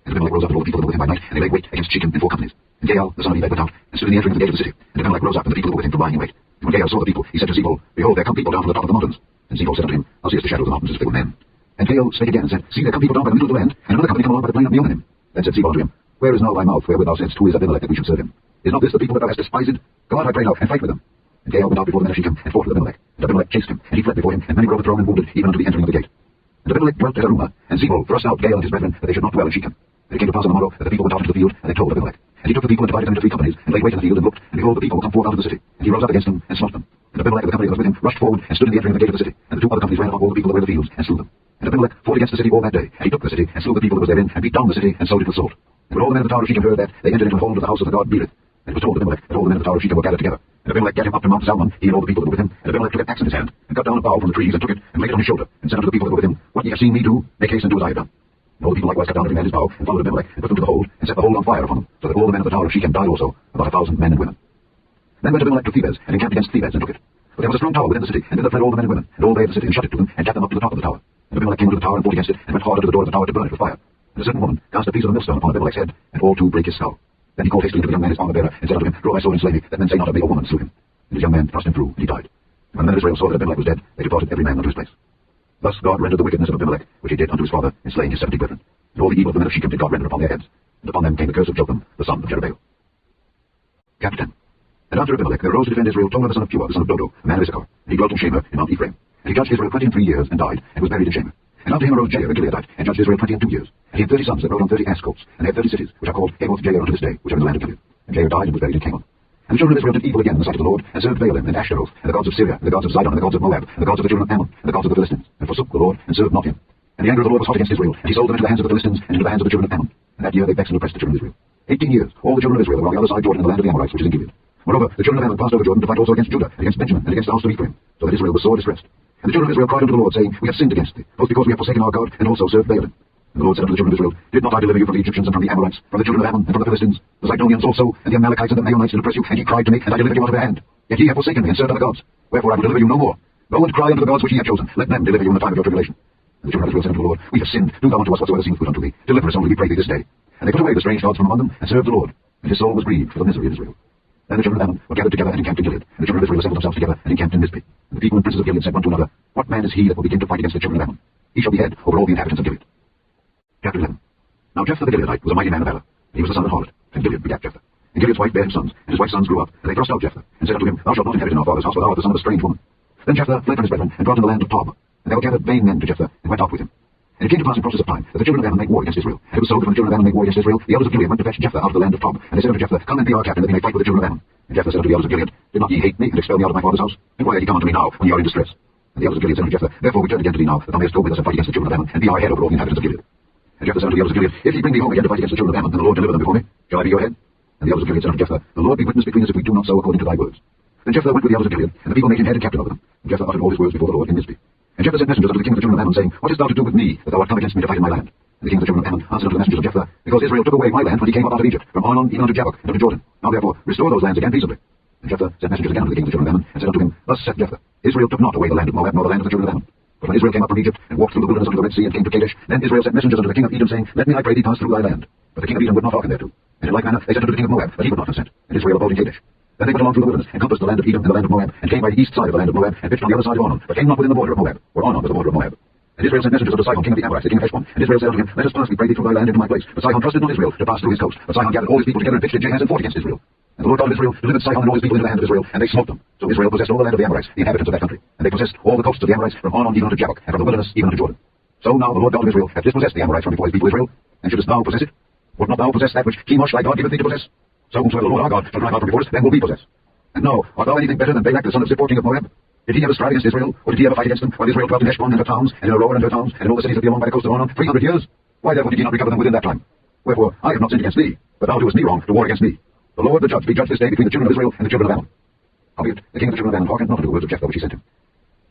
And Abimelech rose up, and all the people that were with him by night, and they laid wait against Shechem in 4 companies. And Gael the son of Ebed went out, and stood in the entering of the gate of the city. And Abimelech rose up, and the people that were with him from lying in wait. And when Gael saw the people, he said to Zebul, Behold, there come people down from the top of the mountains. And Zebul said unto him, Thou seest the shadow of the mountains as if they were men. And Gael spake again, and said, See, there come people down by the middle of the land, and another company come along by the plain of Meonim. Then said Zebul unto him, Where is now thy mouth, wherewith thou saidst, Who is Abimelech, that we should serve him? Is not this the people that thou hast despised? Go out, I pray now, and fight with them. And Gael went out before the men of Shechem, and fought with Abimelech. And Abimelech chased him, and he fled before him, and many were overthrown and wounded, even unto the entering of the gate. And Abimelech dwelt at Arumah, and Zebul thrust out Gael and his brethren, that they should not dwell in Shechem. And it came to pass on the morrow, that the people went out into the field, and they told Abimelech. And he took the people and divided them into 3 companies, and laid wait in the field, and looked, and behold, the people were come forth out of the city. And he rose up against them, and smote them. And Abimelech and the company that was with him rushed forward, and stood in the entering of the gate of the city. And the 2 other companies ran upon all the people that were in the fields, and slew them. And Abimelech fought against the city all that day, and he took the city, and slew the people that was therein, and beat down the city, and sowed it with salt. And when all the men of the tower of Shechem heard that, they entered into the hold of the house of the god Berith. And it was told Abimelech that all the men of the tower of Shechem were gathered together. And Abimelech gat him up to Mount Zalmon, he and all the people that were with him. And Abimelech took an axe in his hand, and cut down a bough from the trees, and took it, and laid it on his shoulder, and said unto the people that were with him, What ye have seen me do, make haste and do as I have done. And all the people likewise cut down every man his bough, and followed Abimelech, and put them to the hold, and set the hold on fire upon them, so that all the men of the tower of Shechem died also, about 1,000 men and women. Then went Abimelech to Thebez, and encamped against Thebez, and took it. But there was a strong tower within the city, and thither fled all the men and women, and all they of the city, and shut it to them, and gat them up to the top of the tower. And Abimelech came unto the tower, and fought against it, and went hard unto the door of the tower to burn it with fire. And a certain woman cast a piece of a millstone upon Abimelech's head, and all 2 brake his skull. Then he called hastily to the young man his armor-bearer, and said unto him, Draw thy sword and slay me, that men say not of me, a woman slew him. And his young man thrust him through, and he died. And when the men of Israel saw that Abimelech was dead, they departed every man unto his place. Thus God rendered the wickedness of Abimelech, which he did unto his father, in slaying his 70 brethren. And all the evil of the men of Shechem did God render upon their heads. And upon them came the curse of Jotham, the son of Jerubbaal. Chapter 10. And after Abimelech there arose to defend Israel Tola the son of Pua, the son of Dodo, a man of Issachar. And he dwelt in Shamir, in Mount Ephraim. And he judged Israel 23 years, and died, and was buried in Shamir. And after him arose Jair, the Gileadite, and judged Israel 22 years. And he had 30 sons that rode on 30 ass colts, and they had 30 cities, which are called Havoth Jair unto this day, which are in the land of Gilead. And Jair died, and was buried in Canaan. And the children of Israel did evil again in the sight of the Lord, and served Baalim, and Ashtaroth, and the gods of Syria, and the gods of Zidon, and the gods of Moab, and the gods of the children of Ammon, and the gods of the Philistines, and forsook the Lord, and served not him. And the anger of the Lord was hot against Israel, and he sold them into the hands of the Philistines, and into the hands of the children of Ammon. And that year they vexed and oppressed the children of Israel. 18 years, all the children of Israel were on the other side Jordan in the land of the Amorites, which is in Gilead. Moreover, the children of Ammon passed over Jordan to fight also against Judah, and against Benjamin, and against the house of Ephraim, so that Israel was sore distressed. And the children of Israel cried unto the Lord, saying, We have sinned against thee, both because we have forsaken our God, and also served Baalim. And the Lord said unto the children of Israel, Did not I deliver you from the Egyptians, and from the Amorites, from the children of Ammon, and from the Philistines, the Zidonians also, and the Amalekites, and the Maonites did oppress you, and ye cried to me, and I delivered you out of their hand. Yet ye have forsaken me, and served other gods. Wherefore I will deliver you no more. Go and cry unto the gods which ye have chosen, let them deliver you in the time of your tribulation. And the children of Israel said unto the Lord, We have sinned, do thou unto us whatsoever seemeth good unto thee. Deliver us only, we pray thee, this day. And they put away the strange gods from among them, and served the Lord. And his soul was grieved for the misery of Israel. Then the children of Ammon were gathered together and encamped in Gilead. And the children of Israel assembled themselves together and encamped in Mizpeh. And the people and princes of Gilead said one to another, What man is he that will begin to fight against the children of Ammon? He shall be head over all the inhabitants of Gilead. Chapter 11. Now Jephthah the Gileadite was a mighty man of valor. He was the son of Harlot, and Gilead begat Jephthah. And Gilead's wife bare him sons, and his wife's sons grew up, and they thrust out Jephthah, and said unto him, Thou shalt not inherit in our father's house, for thou art the son of a strange woman. Then Jephthah fled from his brethren, and dwelt in the land of Tob. And they were gathered vain men to Jephthah, and went out with him. And it came to pass in process of time that the children of Ammon made war against Israel. And it was so that when the children of Ammon made war against Israel, the elders of Gilead went to fetch Jephthah out of the land of Tob. And they said unto Jephthah, Come and be our captain, that we may fight with the children of Ammon. And Jephthah said unto the elders of Gilead, Did not ye hate me, and expel me out of my father's house? And why are ye come unto me now, when ye are in distress? And the elders of Gilead said unto Jephthah, Therefore we turn again to thee now, that thou mayest go with us and fight against the children of Ammon, and be our head over all the inhabitants of Gilead. And Jephthah said unto the elders of Gilead, If ye bring me home again to fight against the children of Ammon, and the Lord deliver them before me, shall I be your head? And the elders of Gilead said unto Jephthah, The Lord be witness between us if we do not so according to thy words. Then Jephthah went with the elders of Gilead, and the people made him head and captain over them. And Jephthah uttered all his words before the Lord in Mizpeh. And Jephthah sent messengers unto the king of the children of Ammon, saying, What hast thou to do with me, that thou art come against me to fight in my land? And the king of the children of Ammon answered unto the messengers of Jephthah, Because Israel took away my land when he came up out of Egypt, from Arnon even unto Jabbok, and unto Jordan. Now therefore restore those lands again peaceably. And Jephthah sent messengers again unto the king of the children of Ammon, and said unto him, Thus saith Jephthah, Israel took not away the land of Moab, nor the land of the children of Ammon. But when Israel came up from Egypt, and walked through the wilderness unto the Red Sea, and came to Kadesh, then Israel sent messengers unto the king of Edom, saying, Let me, I pray thee, pass through thy land. But the king of Edom would not hearken thereto. And in like manner they sent unto the king of Moab, but he would not consent. And Israel abode in Kadesh. Then they went along through the wilderness, and compassed the land of Edom and the land of Moab, and came by the east side of the land of Moab, and pitched on the other side of Arnon, but came not within the border of Moab, for Arnon was the border of Moab. And Israel sent messengers unto Sihon, king of the Amorites, the king of Heshbon. And Israel said unto him, Let us pass, we pray thee, through thy land into my place. But Sihon trusted not Israel to pass through his coast. But Sihon gathered all his people together and pitched in Jahaz and fought against Israel. And the Lord God of Israel delivered Sihon and all his people into the hand of Israel, and they smote them. So Israel possessed all the land of the Amorites, the inhabitants of that country. And they possessed all the coasts of the Amorites, from Arnon even unto Jabbok, and from the wilderness even unto Jordan. So now the Lord God of Israel hath dispossessed the Amorites from before his people Israel. And shouldest thou possess it? Wilt not thou possess that which Chemosh thy God giveth thee to possess? So whomsoever the Lord our God shall drive out from before us, then will we possess. And now, art thou anything better than Balak the son of Zippor, king of Moab? Did he ever strive against Israel, or did he ever fight against them, while Israel dwelt in Heshbon and her towns, and in Aroer and her towns, and in all the cities that be along by the coast of Arnon, 300 years? Why therefore did he not recover them within that time? Wherefore, I have not sinned against thee, but thou doest me wrong to war against me. The Lord the judge be judged this day between the children of Israel and the children of Ammon. Howbeit, the king of the children of Ammon hearkened not unto the words of Jephthah which he sent him.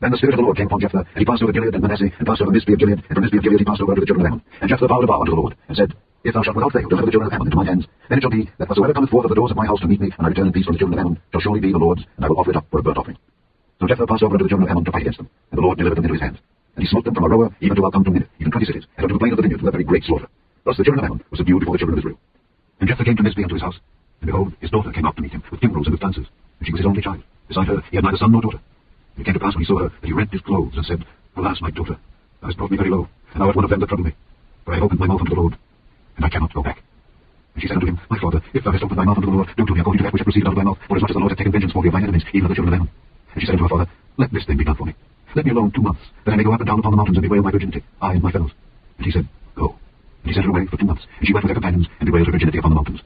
Then the Spirit of the Lord came upon Jephthah, and he passed over Gilead and Manasseh, and passed over Mizpeh of Gilead, and from Mizpeh of Gilead he passed over unto the children of Ammon. And Jephthah vowed a vow unto the Lord, and said, If thou shalt without fail deliver the children of Ammon into my hands, then it shall be that whatsoever cometh forth of the doors of my house to meet me, and I return in peace from the children of Ammon, shall surely be the Lord's, and I will offer it up for a burnt offering. So Jephthah passed over unto the children of Ammon to fight against them, and the Lord delivered them into his hands. And he smote them from Aroer even to Alcom to Minnith, even 20 cities, and unto the plain of the vineyard with a very great slaughter. Thus the children of Ammon were subdued before the children of Israel. And Jephthah came to Mizpeh unto his house, and behold, his daughter came out to meet him, with timbrels and with dances, and she was his only child. Beside her he had neither son nor daughter. And it came to pass when he saw her, that he rent his clothes, and said, Alas, my daughter, thou hast brought me very low, and thou art one of them that trouble me. For I have opened my mouth unto the Lord, and I cannot go back. And she said unto him, My father, if thou hast opened thy mouth unto the Lord, do to me according to that which hath proceeded out of thy mouth, for as much as the Lord hath taken vengeance for thee of thine enemies, even of the children of Ammon. And she said unto her father, Let this thing be done for me. Let me alone 2 months, that I may go up and down upon the mountains and bewail my virginity, I and my fellows. And he said, Go. And he sent her away for 2 months, and she went with her companions, and bewailed her virginity upon the mountains.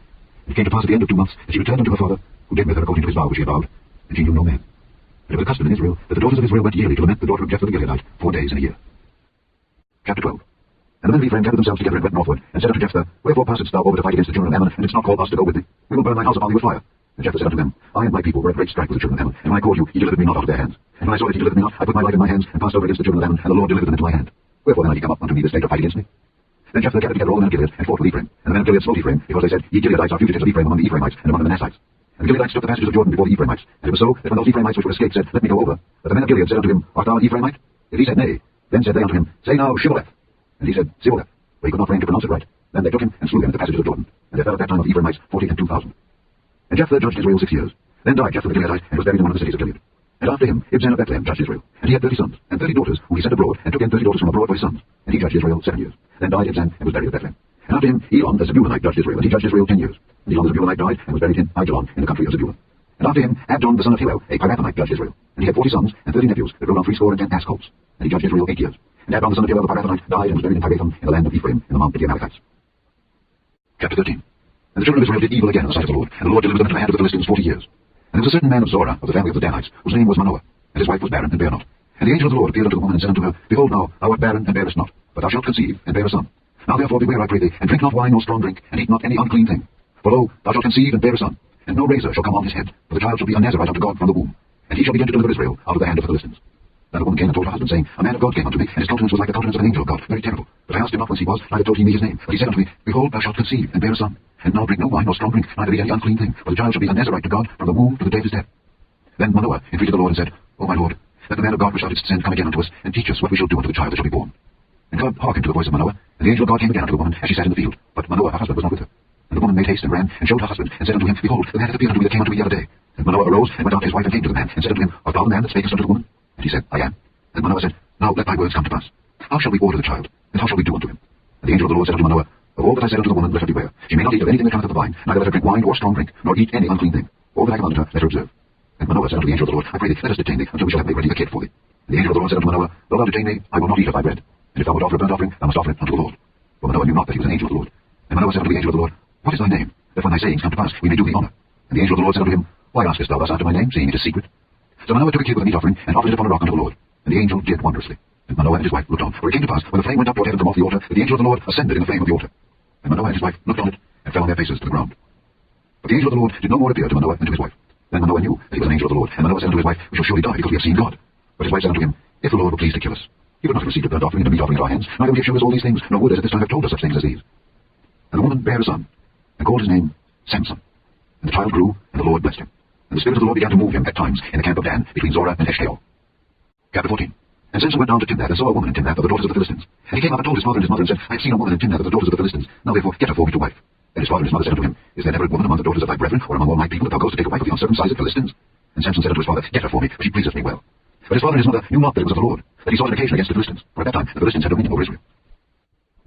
And it came to pass at the end of 2 months, that she returned unto her father, who did with her according to his vow which he had vowed, and she knew no man. And it was a custom in Israel, that the daughters of Israel went yearly to lament the daughter of Jephthah the Gileadite 4 days in a year. Chapter 12. And the men of Ephraim gathered themselves together and went northward, and said unto Jephthah, Wherefore passest thou over to fight against the children of Ammon, and didst not call us to go with thee? We will burn thine house upon thee with fire. And Jephthah said unto them, I and my people were at great strife with the children of Ammon, and when I called you, ye delivered me not out of their hands. And when I saw that ye delivered me not, I put my life in my hands, and passed over against the children of Ammon, and the Lord delivered them into my hand. Wherefore then are ye come up unto me this day to fight against me? Then Jephthah gathered together all the men of Gilead, and fought with Ephraim. And the men of Gilead smote Ephraim, because they said, Ye Gileadites are fugitives of Ephraim among the Ephraimites, and among the Manassites. And the Gileadites took the passages of Jordan before the Ephraimites. And it was so, that when those Ephraimites which were escaped said, Let me go over, that the men of Gilead said unto him, Art thou an Ephraimite? If he said, Nay, then said they unto him, Say now, Shibboleth. And he said, Sibboleth. But he could not reign to pronounce it right. Then they took him, and slew him at the passages of Jordan. And there fell at that time of Ephraimites 42,000. And Jephthah judged Israel 6 years. Then died Jephthah the Gileadite, and was buried in one of the cities of Gilead. And after him, Ibzan of Bethlehem judged Israel. And he had 30 sons, and 30 daughters, whom he sent abroad, and took in 30 daughters from abroad for his sons. And he judged Israel 7 years. Then died Ibzan, and was buried at Bethlehem. And after him, Elon the Zebulunite judged Israel, and he judged Israel 10 years. And Elon the Zebulunite died, and was buried in Aijalon, in the country of Zebulun. And after him, Abdon the son of Hillel, a Pirathonite, judged Israel. And he had 40 sons, and 30 nephews, that rode on 70 ass colts. And he judged Israel 8 years. And Abdon the son of Hillel, the Pirathonite, died, and was buried in Pirathon, in the land of Ephraim, in the mount of the Amalekites. Chapter 13. And the children of Israel did evil again in the sight of the Lord, and the Lord delivered them into the hand of the Philistines 40 years. And there was a certain man of Zorah, of the family of the Danites, whose name was Manoah, and his wife was barren, and bare not. And the angel of the Lord appeared unto the woman, and said unto her, Behold now, thou art barren, and bearest not, but thou shalt conceive, and bear a son. Now therefore beware, I pray thee, and drink not wine nor strong drink, and eat not any unclean thing. For lo, thou shalt conceive, and bear a son, and no razor shall come on his head, for the child shall be a Nazarite unto God from the womb. And he shall begin to deliver Israel out of the hand of the Philistines. Then the woman came and told her husband, saying, A man of God came unto me, and his countenance was like the countenance of an angel of God, very terrible. But I asked him not whence he was, neither told he me his name. But he said unto me, Behold, thou shalt conceive, and bear a son. And now drink no wine nor strong drink, neither eat any unclean thing, for the child shall be a Nazarite to God from the womb to the day of his death. Then Manoah entreated the Lord, and said, O my Lord, let the man of God which thou didst send come again unto us, and teach us what we shall do unto the child that shall be born. And God hearkened to the voice of Manoah, and the angel of God came again unto the woman, as she sat in the field. But Manoah her husband was not with her. And the woman made haste and ran, and showed her husband, and said unto him, Behold, the man hath appeared unto me that came unto me the other day. And Manoah arose, and went out to his wife, and came to the man, and said unto him, Art thou the man that spakest unto the woman? And he said, I am. And Manoah said, Now let thy words come to pass. How shall we order the child, and how shall we do unto him? And the angel of the Lord said unto Manoah, Of all that I said unto the woman, let her beware. She may not eat of anything that cometh of the vine, neither let her drink wine or strong drink, nor eat any unclean thing. All that I commanded her, let her observe. And Manoah said unto the angel of the Lord, I pray thee, let us detain thee, until we shall have made ready a kid for thee. And the angel of the Lord said unto Manoah, Though thou detain me, I will not eat of thy bread. And if thou wilt offer a burnt offering, thou must offer it unto the Lord. For Manoah knew not that he was an angel of the Lord. And Manoah said unto the angel of the Lord, What is thy name? That when thy sayings come to pass, we may do thee honor. And the angel of the Lord said unto him, Why askest thou thus after my name, seeing it is secret? So Manoah took a kid with a meat offering, and offered it upon a rock unto the Lord. And the angel did wondrously. And Manoah and his wife looked on. For it came to pass, when the flame went up toward heaven from off the altar, that the angel of the Lord ascended in the flame of the altar. And Manoah and his wife looked on it, and fell on their faces to the ground. But the angel of the Lord did no more appear to Manoah and to his wife. Then Manoah knew that he was an angel of the Lord. And Manoah said unto his wife, We shall surely die, because we have seen God. But his wife said unto him, If the Lord were pleased to kill us, he would not have received a burnt offering and a meat offering at our hands, neither would he shew us all these things, nor would as at this time have told us such things as these. And the woman bare a son, and called his name Samson. And the child grew, and the Lord blessed him. And the Spirit of the Lord began to move him at times in the camp of Dan, between Zorah and Eshtaol. Chapter 14. And Samson went down to Timnath, and saw a woman in Timnath of the daughters of the Philistines. And he came up and told his father and his mother, and said, I have seen a woman in Timnath of the daughters of the Philistines. Now therefore get her for me to wife. And his father and his mother said unto him, Is there never a woman among the daughters of thy brethren, or among all my people, that thou goest to take a wife of the uncircumcised Philistines? And Samson said unto his father, Get her for me, for she pleaseth me well. But his father and his mother knew not that it was of the Lord, that he sought an occasion against the Philistines, for at that time the Philistines had dominion over Israel.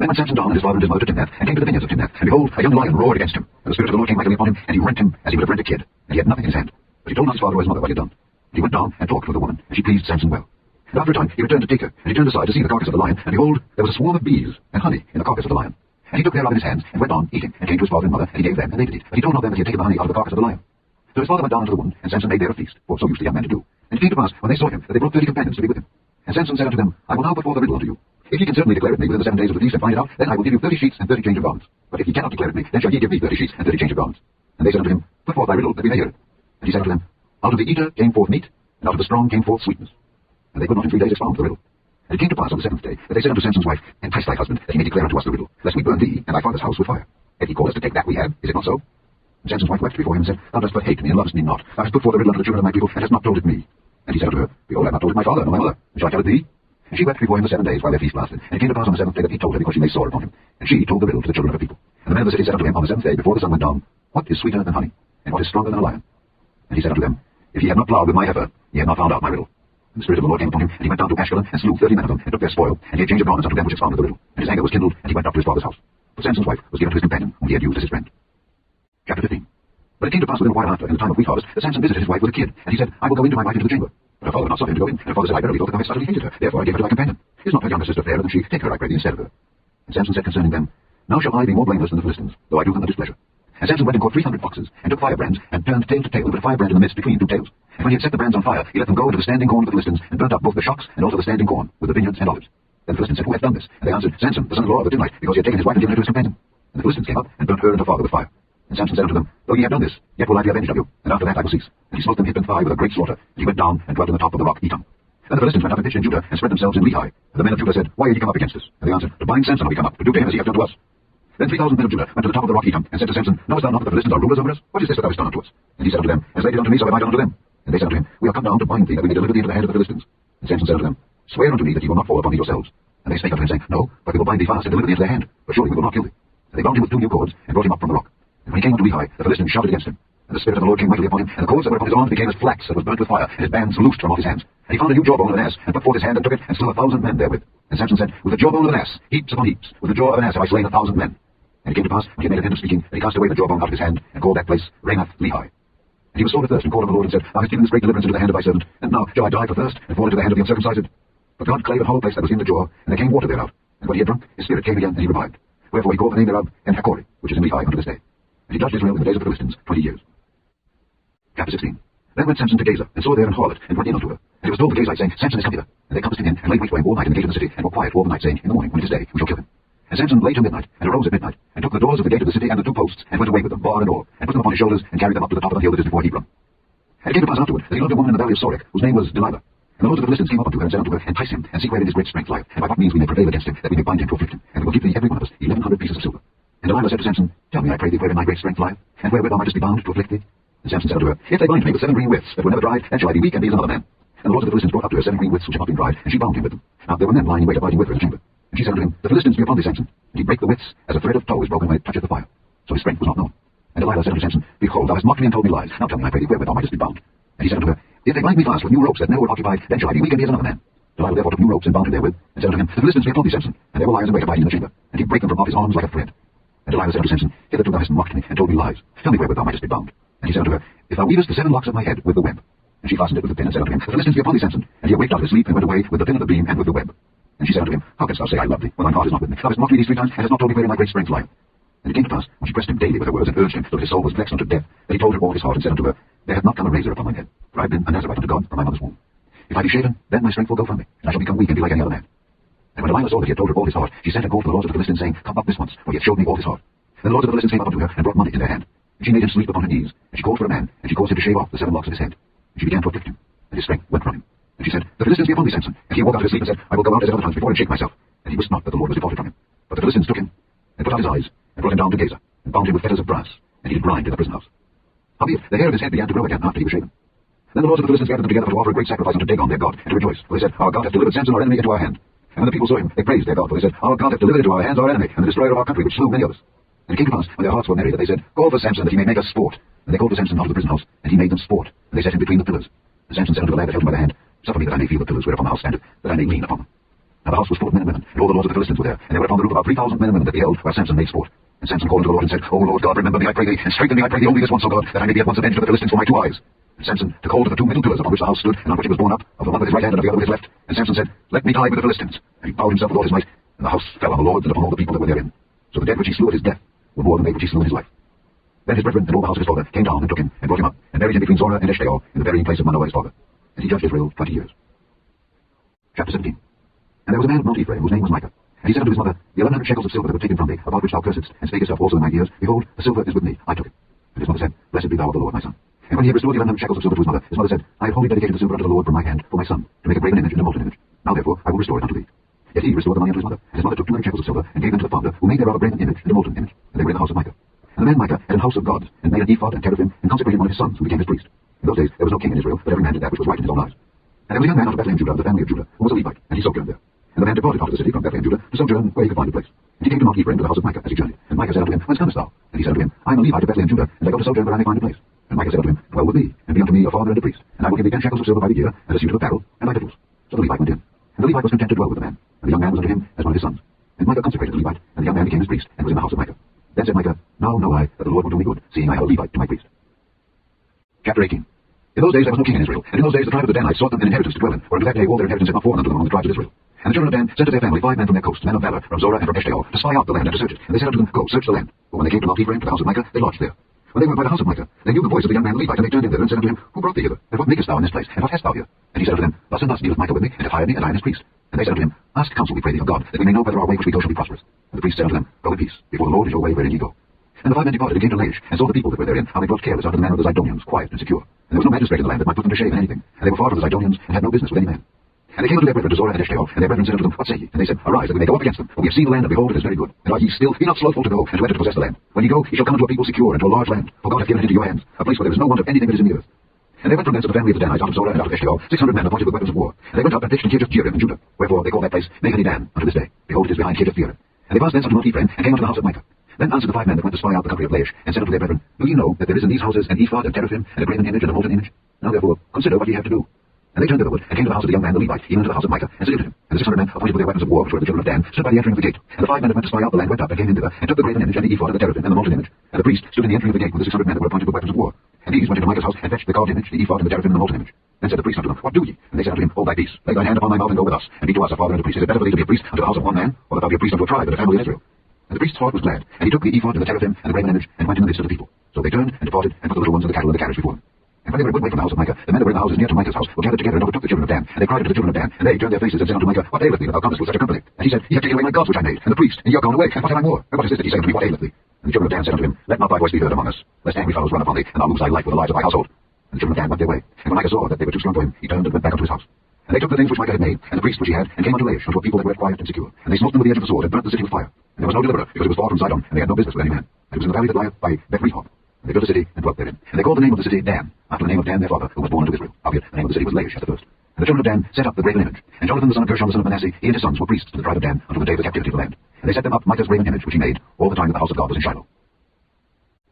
Then went Samson down and his father and his mother to Timnath, and came to the vineyards of Timnath, and behold, a young lion roared against him. And the Spirit of the Lord came mightily upon him, and he rent him as he would have rent a kid, and he had nothing in his hand. But he told not his father or his mother what he had done. He went down and talked with the woman, and she pleased Samson well. And after a time he returned to take her, and he turned aside to see the carcass of the lion, and behold, there was a swarm of bees and honey in the carcass of the lion. And he took thereof in his hands, and went on eating, and came to his father and mother, and he gave them, and they did eat. But he told not them that he had taken the honey out of the carcass of the lion. So his father went down unto the woman, and Samson made there a feast, for so used the young men to do. And it came to pass, when they saw him, that they brought 30 companions to be with him. And Samson said unto them, I will now put forth a riddle unto you. If ye can certainly declare it me within the 7 days of the feast, and find it out, then I will give you 30 sheets and 30 change of garments. But if ye cannot declare it me, then shall ye give me 30 sheets and 30 change of garments. And they said unto him, Put forth thy riddle, that we may hear it. And he said unto them, Out of the eater came forth meat, and out of the strong came forth sweetness. And they could not in 3 days expound the riddle. And it came to pass on the 7th day, that they said unto Samson's wife, Entice thy husband, that he may declare unto us the riddle, lest we burn thee and thy father's house with fire. If he call us to take that we have, is it not so? And Samson's wife wept before him, and said, Thou dost but hate me, and lovest me not. Thou hast put forth the riddle unto the children of my people, and hast not told it me. And he said unto her, Behold, I have not told it my father, nor my mother, and shall I tell it thee? And she wept before him the 7 days while their feast lasted. And it came to pass on the 7th day that he told her, because she lay sore upon him. And she told the riddle to the children of her people. And the men of the city said unto him on the 7th day, before the sun went down, What is sweeter than honey, and what is stronger than a lion? And he said unto them, If ye have not plowed with my heifer, ye have not found out my riddle. And the Spirit of the Lord came upon him, and he went down to Ashkelon, and slew 30 men of them, and took their spoil, and he had change of garments unto them which expounded the riddle. And his anger was kindled, and he went up to his father's house. But Samson's wife was given to his companion, whom he had used as his friend. Chapter 15. But it came to pass within a while after, in the time of wheat harvest, that Samson visited his wife with a kid. And he said, I will go into my wife into the chamber. But her father would not suffer him to go in. And her father said, I verily thought that thou hast utterly hated her. Therefore I gave her to thy companion. Is not her younger sister fairer than she? Take her, I pray thee, instead of her. And Samson said concerning them, Now shall I be more blameless than the Philistines, though I do them a displeasure. And Samson went and caught 300 foxes, and took firebrands, and turned tail to tail, and put a firebrand in the midst between 2 tails. And when he had set the brands on fire, he let them go into the standing corn of the Philistines, and burnt up both the shocks and also the standing corn, with the vineyards and olives. Then the Philistines said, Who hath done this? And they answered, Samson, the son-in-law of the Timnite, because he had taken his wife and given her to his companion. And the Philistines came up, and burnt her and her father with fire. And Samson said unto them, Though ye have done this, yet will I be avenged of you, and after that I will cease. And he smote them hip and thigh with a great slaughter, and he went down and dwelt in the top of the rock Etam. Then the Philistines went up and pitched in Judah, and spread themselves in Lehi. And the men of Judah said, Why are ye come up against us? And they answered, To bind Samson are we come up, to do to him as he hath done to us. Then 3,000 men of Judah went to the top of the rock Etam, and said to Samson, Knowest thou not that the Philistines are rulers over us? What is this that thou hast done unto us? And he said unto them, As they did unto me, so have I done unto them. And they said unto him, We are come down to bind thee, that we may deliver thee into the hand of the Philistines. And Samson said unto them, Swear unto me that ye will not fall upon me yourselves. And they spake unto him, saying, No, but we will bind thee fast, and deliver thee into their hand. But surely we will not kill thee. And they bound him with 2 new cords, and brought him up from the rock. And when he came unto Lehi, the Philistines shouted against him. And the Spirit of the Lord came mightily upon him, and the cords that were upon his arms became as flax that was burnt with fire, and his bands loosed from off his hands. And he found a new jawbone of an ass, and put forth his hand, and took it, and slew 1,000 men therewith. And Samson said, With the jawbone of an ass, heaps upon heaps, with the jaw of an ass have I slain 1,000 men. And it came to pass, when he had made an end of speaking, that he cast away the jawbone out of his hand, and called that place Ramath Lehi. And he was sore athirst, and called on the Lord, and said, Thou hast given this great deliverance into the hand of thy servant, and now shall I die for thirst, and fall into the hand of the uncircumcised? But God clave an hollow place that was in the jaw, and there came water thereout. And when he had drunk, his spirit came again, and he revived. Wherefore he called the name thereof En-Hakkore, which is in Lehi unto this day. And he judged Israel in the days of the Philistines 20 years. Chapter 16. Then went Samson to Gaza, and saw there an harlot, and went in unto her. And he was told the Gazite, saying, Samson is come hither. And they compassed him in, and laid wait for him all night in the gate of the city, and were quiet all the night, saying, In the morning, when it is day, we shall kill him. And Samson lay till midnight, and arose at midnight, and took the doors of the gate of the city and the 2 posts, and went away with them, bar and all, and put them upon his shoulders, and carried them up to the top of the hill that is before Hebron. And it came to pass afterward, that he loved a woman in the valley of Sorek, whose name was Delilah. And the lords of the Philistines came up unto her, and said unto her, Entice him, and see wherein his great strength lieth, and by what means we may prevail against him, that we may bind him to afflict him, and we will give thee every one of us 1,100 pieces of silver. And Delilah said to Samson, Tell me, I pray thee, wherein thy great strength lieth, and wherewith thou mightest be bound to afflict thee. And Samson said unto her, If they bind me with 7 green withs that were never dried, then shall I be weak and be as another man. And the lords of the Philistines brought up to her 7 green withs which had not been dried, and she bound him with them. Now there were men lying in wait abiding with her in the chamber. And she said unto him, The Philistines be upon thee, Samson. And he brake the withs, as a thread of tow is broken when it toucheth the fire. So his strength was not known. And Delilah said unto Samson, Behold, thou hast mocked me and told me lies. Now tell me, I pray thee, wherewith thou mightest be bound. And he said unto her, If they bind me fast with new ropes that never were occupied, then shall I be weak and be as another man. Delilah therefore took new ropes and bound him therewith, and said unto him, The Philistines be upon thee, Samson. And there were lions in wait abiding in the chamber. And he brake them from off his arms like a thread. And Delilah said unto Samson, Hitherto thou hast mocked me, and told me lies. Tell me wherewith thou mightest be bound. And he said unto her, If thou weavest the 7 locks of my head with the web. And she fastened it with the pin, and said unto him, The Philistines be upon thee, Samson. And he awaked out of his sleep, and went away with the pin of the beam and with the web. And she said unto him, How canst thou say, I love thee, when thine heart is not with me? Thou hast mocked me these 3 times, and hast not told me wherein thy great strength lieth. And it came to pass, when she pressed him daily with her words, and urged him, till his soul was vexed unto death, that he told her all his heart, and said unto her, There hath not come a razor upon mine head, for I have been a Nazarite unto God from my mother's womb. If I be shaven, then my strength will go from me, and I shall become weak and be like any other man. And when Delilah saw that he had told her all his heart, she sent and called for the lords of the Philistines, saying, Come up this once, for he hath showed me all his heart. And the lords of the Philistines came up unto her, and brought money in their hand. And she made him sleep upon her knees, and she called for a man, and she caused him to shave off the 7 locks of his head. And she began to afflict him, and his strength went from him. And she said, The Philistines be upon thee, Samson. And he awoke out of his sleep, and said, I will go out as at other times before, and shake myself. And he wist not that the Lord was departed from him. But the Philistines took him, and put out his eyes, and brought him down to Gaza, and bound him with fetters of brass, and he did grind in the prison house. Howbeit, the hair of his head began to grow again after he was shaven. Then the lords of the Philistines gathered them together to offer a great sacrifice unto Dagon their god, and to rejoice. For they said, Our God hath delivered Samson our enemy into our hand. And when the people saw him, they praised their God, for they said, Our God hath delivered into our hands our enemy, and the destroyer of our country, which slew many of us. And it came to pass, when their hearts were merry, that they said, Call for Samson, that he may make us sport. And they called for Samson out of the prison house, and he made them sport. And they set him between the pillars. And Samson said unto the lad that held him by the hand, Suffer me that I may feel the pillars whereupon the house standeth, that I may lean upon them. Now the house was full of men and women, and all the lords of the Philistines were there, and there were upon the roof about 3,000 men and women that beheld while Samson made sport. And Samson called unto the Lord and said, O Lord God, remember me, I pray thee, and strengthen me, I pray thee, only this once, O God, that I may be at once avenged of the Philistines for my 2 eyes. And Samson took hold of the 2 middle pillars upon which the house stood, and on which it was borne up, of the one with his right hand and of the other with his left. And Samson said, Let me die with the Philistines. And he bowed himself with all his might, and the house fell on the lords and upon all the people that were therein. So the dead which he slew at his death were more than they which he slew in his life. Then his brethren and all the house of his father came down and took him, and brought him up, and buried him between Zorah and Eshtaol, in the burying place of Manoah his father. And he judged Israel 20 years. Chapter 17. And there was a man of Mount Ephraim, whose name was Micah. And he said unto his mother, The 1100 shekels of silver that were taken from thee, about which thou cursedst, and spakest of also in mine ears, behold, the silver is with me, I took it. And his mother said, Blessed be thou of the Lord, my son. And when he had restored the 1100 shekels of silver to his mother said, I have wholly dedicated the silver unto the Lord from my hand for my son, to make a graven image and a molten image. Now therefore I will restore it unto thee. Yet he restored the money unto his mother. And his mother took 200 shekels of silver, and gave them to the founder, who made thereof a graven image and a molten image. And they were in the house of Micah. And the man Micah had an house of gods, and made an ephod and teraphim, and consecrated one of his sons, who became his priest. In those days there was no king in Israel, but every man did that which was right in his own eyes. And there was a young man out of Bethlehem, Judah, of the family of Judah, who was a Levite, and he sojourned there. And the man departed out of the city from Bethlehem, Judah, to sojourn where he could find a place. And he came to Mount Ephraim, to the house of Micah, as he journeyed. And Micah said unto him, Whence comest thou? And he said unto him, I am a Levite of Bethlehem, Judah, and I go to sojourn where I may find a place. And Micah said unto him, Dwell with me, and be unto me a father and a priest, and I will give thee 10 shekels of silver by the year, and a suit of apparel, and thy victuals. So the Levite went in. And the Levite was content to dwell with the man, and the young man was unto him as one of his sons. And Micah consecrated the Levite, and the young man became his priest, and was in the house of Micah. Then said Micah, Now know I that the Lord will do me good, seeing I have a Levite to my priest. Chapter 18. In those days there was no king in Israel, and in those days the tribe of the Danites sought them an inheritance to dwell in, for unto that day all their inheritance had not fallen unto them among the tribes of Israel. And the children of Dan sent to their family 5 men from their coasts, men of valor, from Zorah and from Eshtaol, to spy out the land and to search it. And they said unto them, Go, search the land. But when they came to Mount Ephraim, to the house of Micah, they lodged there. When they were by the house of Micah, they knew the voice of the young man the Levite, and they turned in thither and said unto him, Who brought thee hither? And what makest thou in this place? And what hast thou here? And he said unto them, Thus and thus dealeth Micah with me, and hath hired me, and I am his priest. And they said unto him, Ask counsel, we pray thee, of God, that we may know whether our way which we go shall be prosperous. And the priest said unto them, Go in peace, before the Lord is your way wherein ye go. And the 5 men departed and came to Laish, and saw the people that were therein, how they dwelt careless after the manner of the Zidonians, quiet and secure. And there was no magistrate in the land that might put them to shame in anything. And they were far from the Zidonians, and had no business with any man. And they came unto their brethren to Zorah and Eshtaol, and their brethren said unto them, What say ye? And they said, Arise, that we may go up against them. For we have seen the land, and behold, it is very good. And are ye still? Be not slothful to go, and to enter to possess the land. When ye go, ye shall come unto a people secure, and to a large land. For God hath given it into your hands, a place where there is no want of anything that is in the earth. And they went from thence of the family of the Danites, out of Zorah and out of Eshtaol, 600 men appointed with weapons of war. And they went up and pitched in KJV in Judah. Wherefore they call that place Megiddo unto this day. Behold, it is behind KJV. And they passed thence unto Mount Ephraim, and came unto the house of Micah. Then answered the 5 men that went to spy out the country of Laish, and said unto their brethren, Do ye know that there is in these houses an ephod and teraphim, and a graven image and a molten image? Now therefore consider what ye have to do. And they turned thitherward, and came to the house of the young man the Levite, even unto the house of Micah, and saluted him. And the 600 men appointed with their weapons of war, which were the children of Dan, stood by the entering of the gate. And the 5 men that went to spy out the land went up and came in thither, and took the graven image and the ephod and the teraphim and the molten image. And the priest stood in the entering of the gate with the 600 men that were appointed with weapons of war. And these went into Micah's house, and fetched the carved image, the ephod and the teraphim and the molten image. Then said the priest unto them, What do ye? And they said unto him, Hold thy peace, lay thine hand upon thy mouth, and go with us, and be to us a father and a priest. Is it better for thee to be a priest unto the house of one man, or that thou be a priest unto a tribe and a family in Israel? And the priest's heart was glad, and he took the ephod and the teraphim and the graven image, and went in the midst of the people. So they turned and departed, and put the little ones and the cattle in the carriage before them. And when they were a good way from the house of Micah, the men that were in the houses near to Micah's house were gathered together and overtook the children of Dan. And they cried unto the children of Dan, and they turned their faces and said unto Micah, What aileth thee that thou comest with such a company? And he said, Ye have taken away my gods which I made, and the priest, and ye are gone away, and what have I more? And what is this that ye say unto me, What aileth thee? And the children of Dan said unto him, Let not thy voice be heard among us, lest angry fellows run upon thee, and thou lose thy life with the lives of thy household. And the children of Dan went their way. And when Micah saw that they were too strong for him, he turned and went back unto his house. And they took the things which Micah had made, and the priest which he had, and came unto Laish, unto a people that were quiet and secure. And they smote them with the edge of the sword, and burnt the city with fire. And there was no deliverer, because it was far from Zidon, and they had no business with any man. And it was in the valley that lieth by Beth-rehob. And they built a city, and dwelt therein. And they called the name of the city Dan, after the name of Dan their father, who was born unto Israel. Howbeit the name of the city was Laish at the first. And the children of Dan set up the graven image. And Jonathan the son of Gershom the son of Manasseh, he and his sons were priests to the tribe of Dan, until the day of the captivity of the land. And they set them up Micah's graven image, which he made, all the time that the house of God was in Shiloh.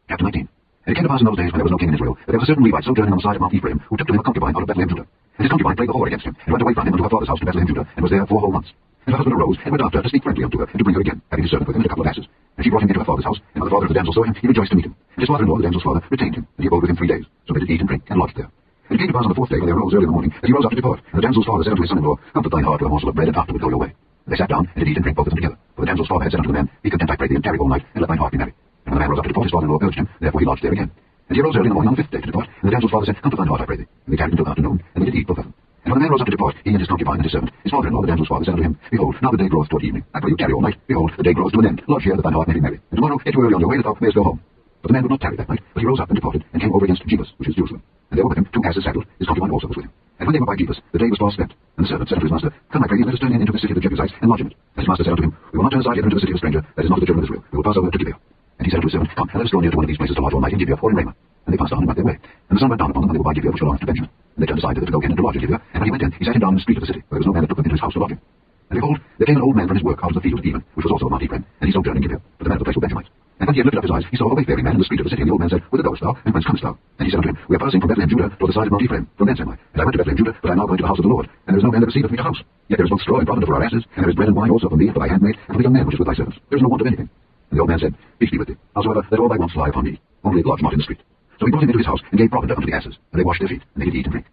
Chapter 19. And it came to pass in those days, when there was no king in Israel, that there was a certain Levite sojourning on the side of Mount Ephraim, who took to him a concubine out of Bethlehem, Judah. And his concubine played the whore against him, and went away from him unto her father's house to Bethlehem, Judah, and was there 4 whole months. And her husband arose, and went after her to speak friendly unto her, and to bring her again, having his servant with him and a couple of asses. And she brought him into her father's house, and when the father of the damsel saw him, he rejoiced to meet him. And his father-in-law, the damsel's father, retained him, and he abode with him 3 days. So they did eat and drink, and lodged there. And it came to pass on the 4th day, when they arose early in the morning, that he rose up to depart. And the damsel's father said unto his son-in-law, Comfort thine heart with a morsel of bread, and afterward go your way. And they sat down, and did eat and drink both of them together. For the damsel's father had said unto the man, Be content, I pray thee, and tarry all night, and let thine heart be merry. And when the man rose up to depart, his father-in-law urged him, therefore he lodged there again. And he arose early in the morning on the 5th day to depart, and the damsel's father said, Comfort thine heart, I pray thee. And they tarried until the afternoon, and they did eat both of them. And when the man rose up to depart, he and his concubine and his servant, his father-in-law, the damsel's father, said unto him, Behold, now the day groweth toward evening. I pray you tarry all night. Behold, the day groweth to an end. Lodge here, that thine heart may be merry. And tomorrow get you early on your way, that thou mayest go home. But the man would not tarry that night, but he rose up and departed, and came over against Jebus, which is Jerusalem. And there were with him 2 asses saddled, his concubine also was with him. And when they were by Jebus, the day was far spent. And the servant said unto his master, Come, I pray thee, let us turn in into the city of the Jebusites, and lodge in it. And his master said unto him, We will not turn aside hither into the city of a stranger, that is not of the children of Israel. We will pass over to Gibeah. And he said unto his servant, Come, and let us draw near to one of these places to lodge all night in Gibeah or in Ramah. And they passed on and went their way. And the sun went down upon them when they were by Gibeah, which belonged to Benjamin. And they turned aside thither to go in and to lodge at Gibeah. And when he went in, he sat him down in the street of the city, where there was no man that took them into his house to lodge him. And behold, there came an old man from his work out of the field at even, which was also of Mount Ephraim, and he sojourned in Gibeah, but the men of the place were Benjamites. And when he had lifted up his eyes, he saw a wayfaring man in the street of the city, and the old man said, Whither goest thou, and whence comest thou? And he said unto him, We are passing from Bethlehem, Judah, toward the side of Mount Ephraim. From thence am I. And I went to Bethlehem, Judah, but I am now going to the house of the Lord. And there is no man that receiveth me to house. Yet there is both straw and provender for our asses, and there is bread and wine also for me, and for thy handmaid, and for the young man which is with thy servants. There is no want of anything. And the old man said, Peace be with thee. Howsoever, let all thy wants lie upon me. Only lodge not in the street. So he brought him into his house, and gave provender unto the asses, and they washed their feet, and they did eat and drink.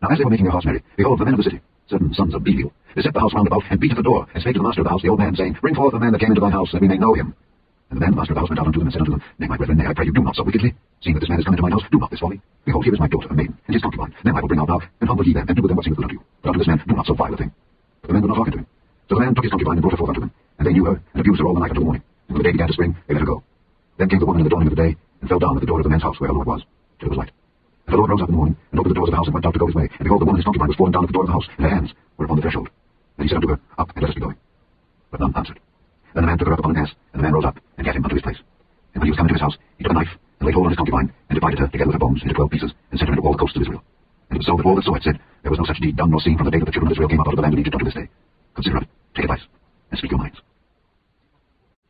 Now as they were making their house merry, behold, the men of the city, certain sons of Belial, they set the house round about, and beat at the door, and spake to the master of the house, the old man, saying, Bring forth the man that came into thine house, that we may know him. And the man, the master of the house, went out unto them, and said unto them, Nay, my brethren, nay, I pray you, do not so wickedly. Seeing that this man is come into mine house, do not this folly. Behold, here is my daughter, a maiden, and his concubine. Then I will bring out now, and humble ye them, and do with them what seemeth good unto you. But unto this man, do not so vile a thing. But the men would not hearken to him. So the man took his concubine, and brought her forth unto them. And they knew her, and abused her all the night until the morning. And when the day began to spring, they let her go. Then came the woman in the dawning of the day, and fell down at the door of the man's house, where her Lord was, till it was light. And the Lord rose up in the morning, and opened the doors of the house, and went out to go his way. And behold, the woman his concubine was fallen down at the door of the house, and her hands were upon the threshold. And he said unto her, Up, and let us be going. But none answered. Then the man took her up upon an ass, and the man rose up, and gat him unto his place. And when he was come into his house, he took a knife, and laid hold on his concubine, and divided her, together with her bones, into 12 pieces, and sent her into all the coasts of Israel. And it was so that all that saw it said, There was no such deed done nor seen from the day that the children of Israel came up out of the land of Egypt unto this day. Consider of it, take advice, and speak your minds.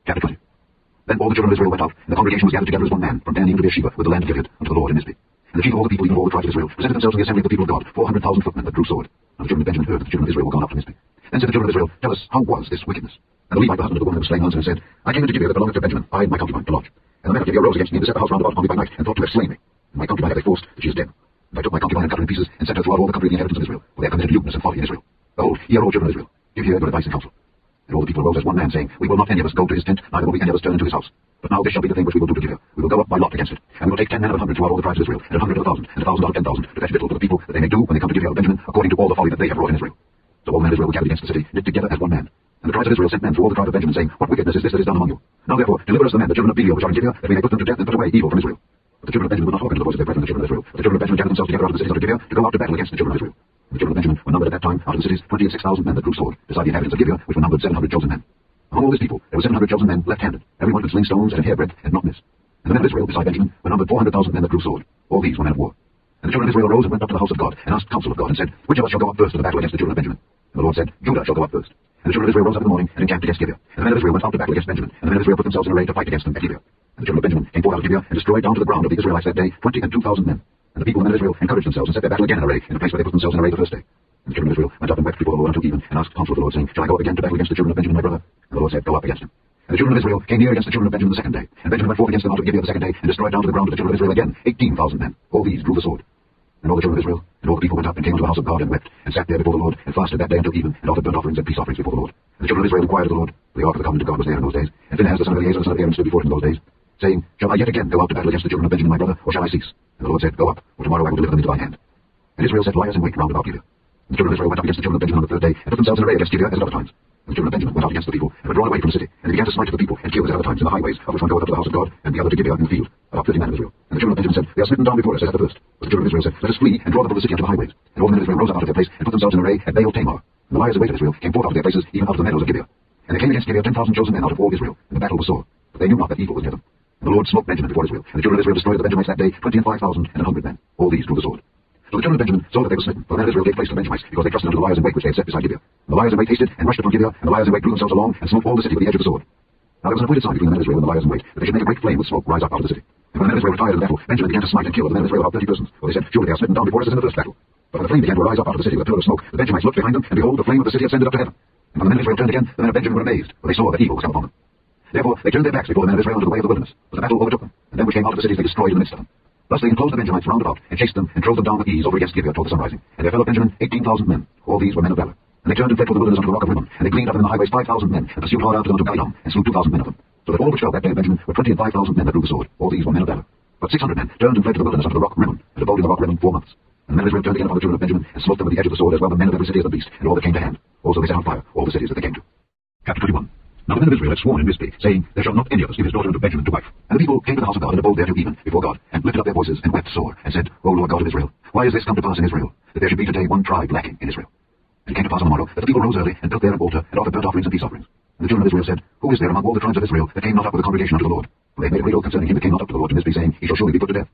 Chapter 20. Then all the children of Israel went out, and the congregation was gathered together as one man, from Dan even to Beersheba, with the land of Gilead, unto the Lord in Mizpeh. And the chief of all the people, even all the tribes of Israel, presented themselves in the assembly of the people of God, 400,000 footmen that drew sword. And the children of Benjamin heard that the children of Israel were gone up to Mizpeh. Then said the children of Israel, Tell us, how was this wickedness? And the Levite, the husband of the woman that was slain, answered and said, I came into Gibeah that belongeth to Benjamin, I and my concubine, to lodge. And the men of Gibeah rose against me, and set the house round about upon me by night, and thought to have slain me. And my concubine have they forced, that she is dead. And I took my concubine and cut her in pieces, and sent her throughout all the country of the inhabitants of Israel, for they have committed lewdness and folly in Israel. Behold, ye are all children of Israel. Give here good advice and counsel. And all the people arose as one man, saying, We will not any of us go to his tent, neither will we any of us turn into his house. But now this shall be the thing which we will do to Gibeah. We will go up by lot against it. And we will take 10 men of 100 throughout all the tribes of Israel, and 100 of 1,000, and 1,000 out of 10,000, to fetch victual for the people, that they may do, when they come to Gibeah of Benjamin, according to all the folly that they have wrought in Israel. So all the men of Israel were gathered against the city, knit together as one man. And the tribes of Israel sent men through all the tribe of Benjamin, saying, What wickedness is this that is done among you? Now therefore, deliver us the men, the children of Belial, which are in Gibeah, that we may put them to death and put away evil from Israel. But the children of Benjamin would not hearken to the voice of their brethren, the children of Israel. But the children of Benjamin gathered themselves together out of the cities of Gibeah, to go out to battle against the children of Israel. And the children of Benjamin were numbered at that time, out of the cities, 26,000 men that drew sword, beside the inhabitants of Gibeah, which were numbered 700 chosen men. Among all this people, there were 700 chosen men left-handed, every one could sling stones at a hairbreadth, and not miss. And the men of Israel, beside Benjamin, were numbered 400,000 men that drew sword. All these were men of war. And the children of Israel arose and went up to the house of God, and asked counsel of God, and said, Which of us shall go up first to the battle against the children of Benjamin? And the Lord said, Judah shall go up first. And the children of Israel rose up in the morning, and encamped against Gibeah. And the men of Israel went out to battle against Benjamin. And the men of Israel put themselves in array to fight against them at Gibeah. And the children of Benjamin came forth out of Gibeah, and destroyed down to the ground of the Israelites that day 22,000 men. And the people of the men of Israel encouraged themselves, and set their battle again in array, in the place where they put themselves in array the first day. And the children of Israel went up and wept before the Lord until even, and asked counsel of the Lord, saying, Shall I go up again to battle against the children of Benjamin, my brother? And the Lord said, Go up against him. And the children of Israel came near against the children of Benjamin the second day. And Benjamin went forth against them out of Gibeah the second day, and destroyed down to the ground of the children of Israel again 18,000 men. All these drew the sword. And all the children of Israel, and all the people went up and came unto the house of God, and wept, and sat there before the Lord, and fasted that day until even, and offered burnt offerings and peace offerings before the Lord. And the children of Israel inquired of the Lord, for the ark of the covenant of God was there in those days. And Phinehas the son of Eleazar the son of Aaron stood before him in those days, saying, Shall I yet again go out to battle against the children of Benjamin my brother, or shall I cease? And the Lord said, Go up, for tomorrow I will deliver them into thine hand. And Israel set liers in wait round about Gibeah. And the children of Israel went up against the children of Benjamin on the third day, and put themselves in array against Gibeah as at other times. And the children of Benjamin went out against the people, and were drawn away from the city, and began to smite the people, and killed as at other times in the highways, of which one goeth up to the house of God, and the other to Gibeah in the field, about 30 men of Israel. And the children of Benjamin said, They are smitten down before us as at the first. But the children of Israel said, Let us flee, and draw them from the city unto the highways. And all the men of Israel rose up out of their place, and put themselves in array at Baal Tamar. And the liers of wait of Israel came forth out of their places, even out of the meadows of Gibeah. And they came against Gibeah 10,000 chosen men out of all Israel, and the battle was sore. But they knew not that evil was near them. And the Lord smote Benjamin before Israel, and the children of Israel destroyed the Benjamites that day 25,000 and 100 men. All these drew the sword. So the children of Benjamin saw that they were smitten, for the men of Israel gave place to the Benjamites, because they trusted unto the liers in wait which they had set beside Gibeah. And the liers in wait hasted, and rushed upon Gibeah, and the liers in wait drew themselves along, and smote all the city with the edge of the sword. Now there was an appointed sign between the men of Israel and the liers in wait, that they should make a great flame with smoke rise up out of the city. And when the men of Israel retired in the battle, Benjamin began to smite and kill of the men of Israel about 30 persons. For they said, Surely they are smitten down before us as in the first battle. But when the flame began to rise up out of the city with a pillar of smoke, the Benjamites looked behind them, and behold, the flame of the city ascended up to heaven. And when the men of Israel turned again, the men of Benjamin were amazed, for they saw that evil was come upon them. Therefore they turned their backs before the men of Israel into the way of the wilderness, but the battle overtook them, and them which came out of the cities they destroyed in the midst of them. Thus they enclosed the Benjamites round about, and chased them, and drove them down with ease over against Gibeah toward the sunrising. And there fell of Benjamin 18,000 men. All these were men of valor. And they turned and fled for the wilderness unto the rock of Rimmon. And they gleaned up in the highways 5,000 men, and pursued hard after them unto Galilum, and slew 2,000 men of them. So that all which fell that day of Benjamin were 25,000 men that drew the sword. All these were men of valor. But 600 men turned and fled to the wilderness unto the rock Rimmon, and abode in the rock Rimmon 4 months. And the men of Israel turned again upon the children of Benjamin, and smote them with the edge of the sword, as well the men of every city as the beast, and all that came to hand. Also they set on fire all the cities that they came to. Chapter 21. Now the men of Israel had sworn in Mizpeh, saying, There shall not any of us give his daughter unto Benjamin to wife. And the people came to the house of God, and abode there till even before God, and lifted up their voices, and wept sore, and said, O Lord God of Israel, why is this come to pass in Israel, that there should be today one tribe lacking in Israel? And it came to pass on the morrow, that the people rose early, and built there an altar, and offered burnt offerings and peace offerings. And the children of Israel said, Who is there among all the tribes of Israel that came not up with the congregation unto the Lord? For they made a great oath concerning him that came not up to the Lord to Mizpeh, saying, He shall surely be put to death.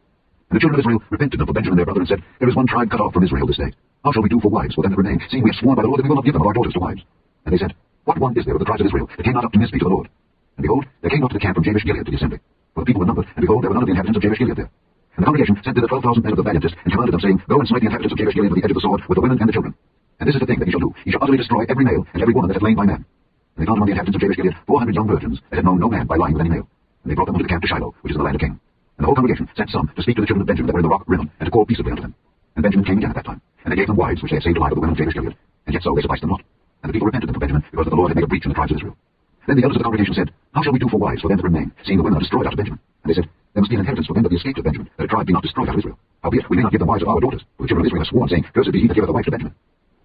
And the children of Israel repented unto Benjamin their brother, and said, There is one tribe cut off from Israel this day. How shall we do for wives for them that remain, seeing we have sworn by the Lord that we will not give them of our daughters to wives? And they said, What one is there of the tribes of Israel that came not up to Mizpeh to the Lord? And behold, there came not to the camp from Jabesh Gilead to the assembly. For the people were numbered, and behold, there were none of the inhabitants of Jabesh Gilead there. And the congregation sent thither 12,000 men of the valiantest, and commanded them, saying, Go and smite the inhabitants of Jabesh Gilead with the edge of the sword, with the women and the children. And this is the thing that ye shall do. Ye shall utterly destroy every male, and every woman that hath lain by man. And they found among the inhabitants of Jabesh Gilead 400 young virgins, that had known no man by lying with any male. And they brought them unto the camp to Shiloh, which is in the land of Canaan. And the whole congregation sent some to speak to the children of Benjamin that were in the rock Rimmon, and to call peaceably unto them. And Benjamin came again at that time. And they gave them wives, which they had saved alive of the women of Jabesh Gilead. And yet so they sufficed them not. And the people repented unto Benjamin, because that the Lord had made a breach in the tribes of Israel. Then the elders of the congregation said, How shall we do for wives for them that remain, seeing the women are destroyed out of Benjamin? And they said, There must be an inheritance for them that be escaped of Benjamin, that a tribe be not destroyed out of Israel. Howbeit, we may not give them wives of our daughters, for the children of Israel have sworn, saying, Cursed be he that giveth a wife to Benjamin.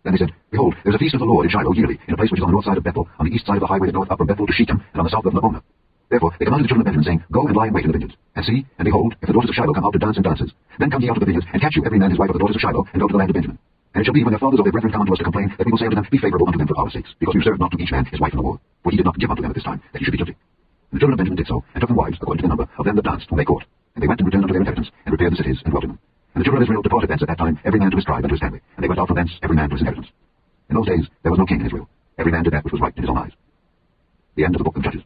Then they said, Behold, there is a feast of the Lord in Shiloh yearly, in a place which is on the north side of Bethel, on the east side of the highway that goeth up from Bethel to Shechem, and on the south of Lebonah. Therefore they commanded the children of Benjamin, saying, Go and lie in wait in the vineyards. And see, and behold, if the daughters of Shiloh come out to dance in dances, then come ye out of the vineyards, and catch you every man his wife of the daughters of Shiloh, and go to the land of Benjamin. And it shall be, when their fathers or their brethren come unto us to complain, that we will say unto them, Be favorable unto them for our sakes, because we served not to each man his wife in the war. For he did not give unto them at this time, that he should be guilty. And the children of Benjamin did so, and took them wives, according to the number of them that danced, whom they caught. And they went and returned unto their inheritance, and repaired the cities, and dwelt in them. And the children of Israel departed thence at that time, every man to his tribe and to his family. And they went out from thence, every man to his inheritance. In those days there was no king in Israel. Every man did that which was right in his own eyes. The end of the book of Judges.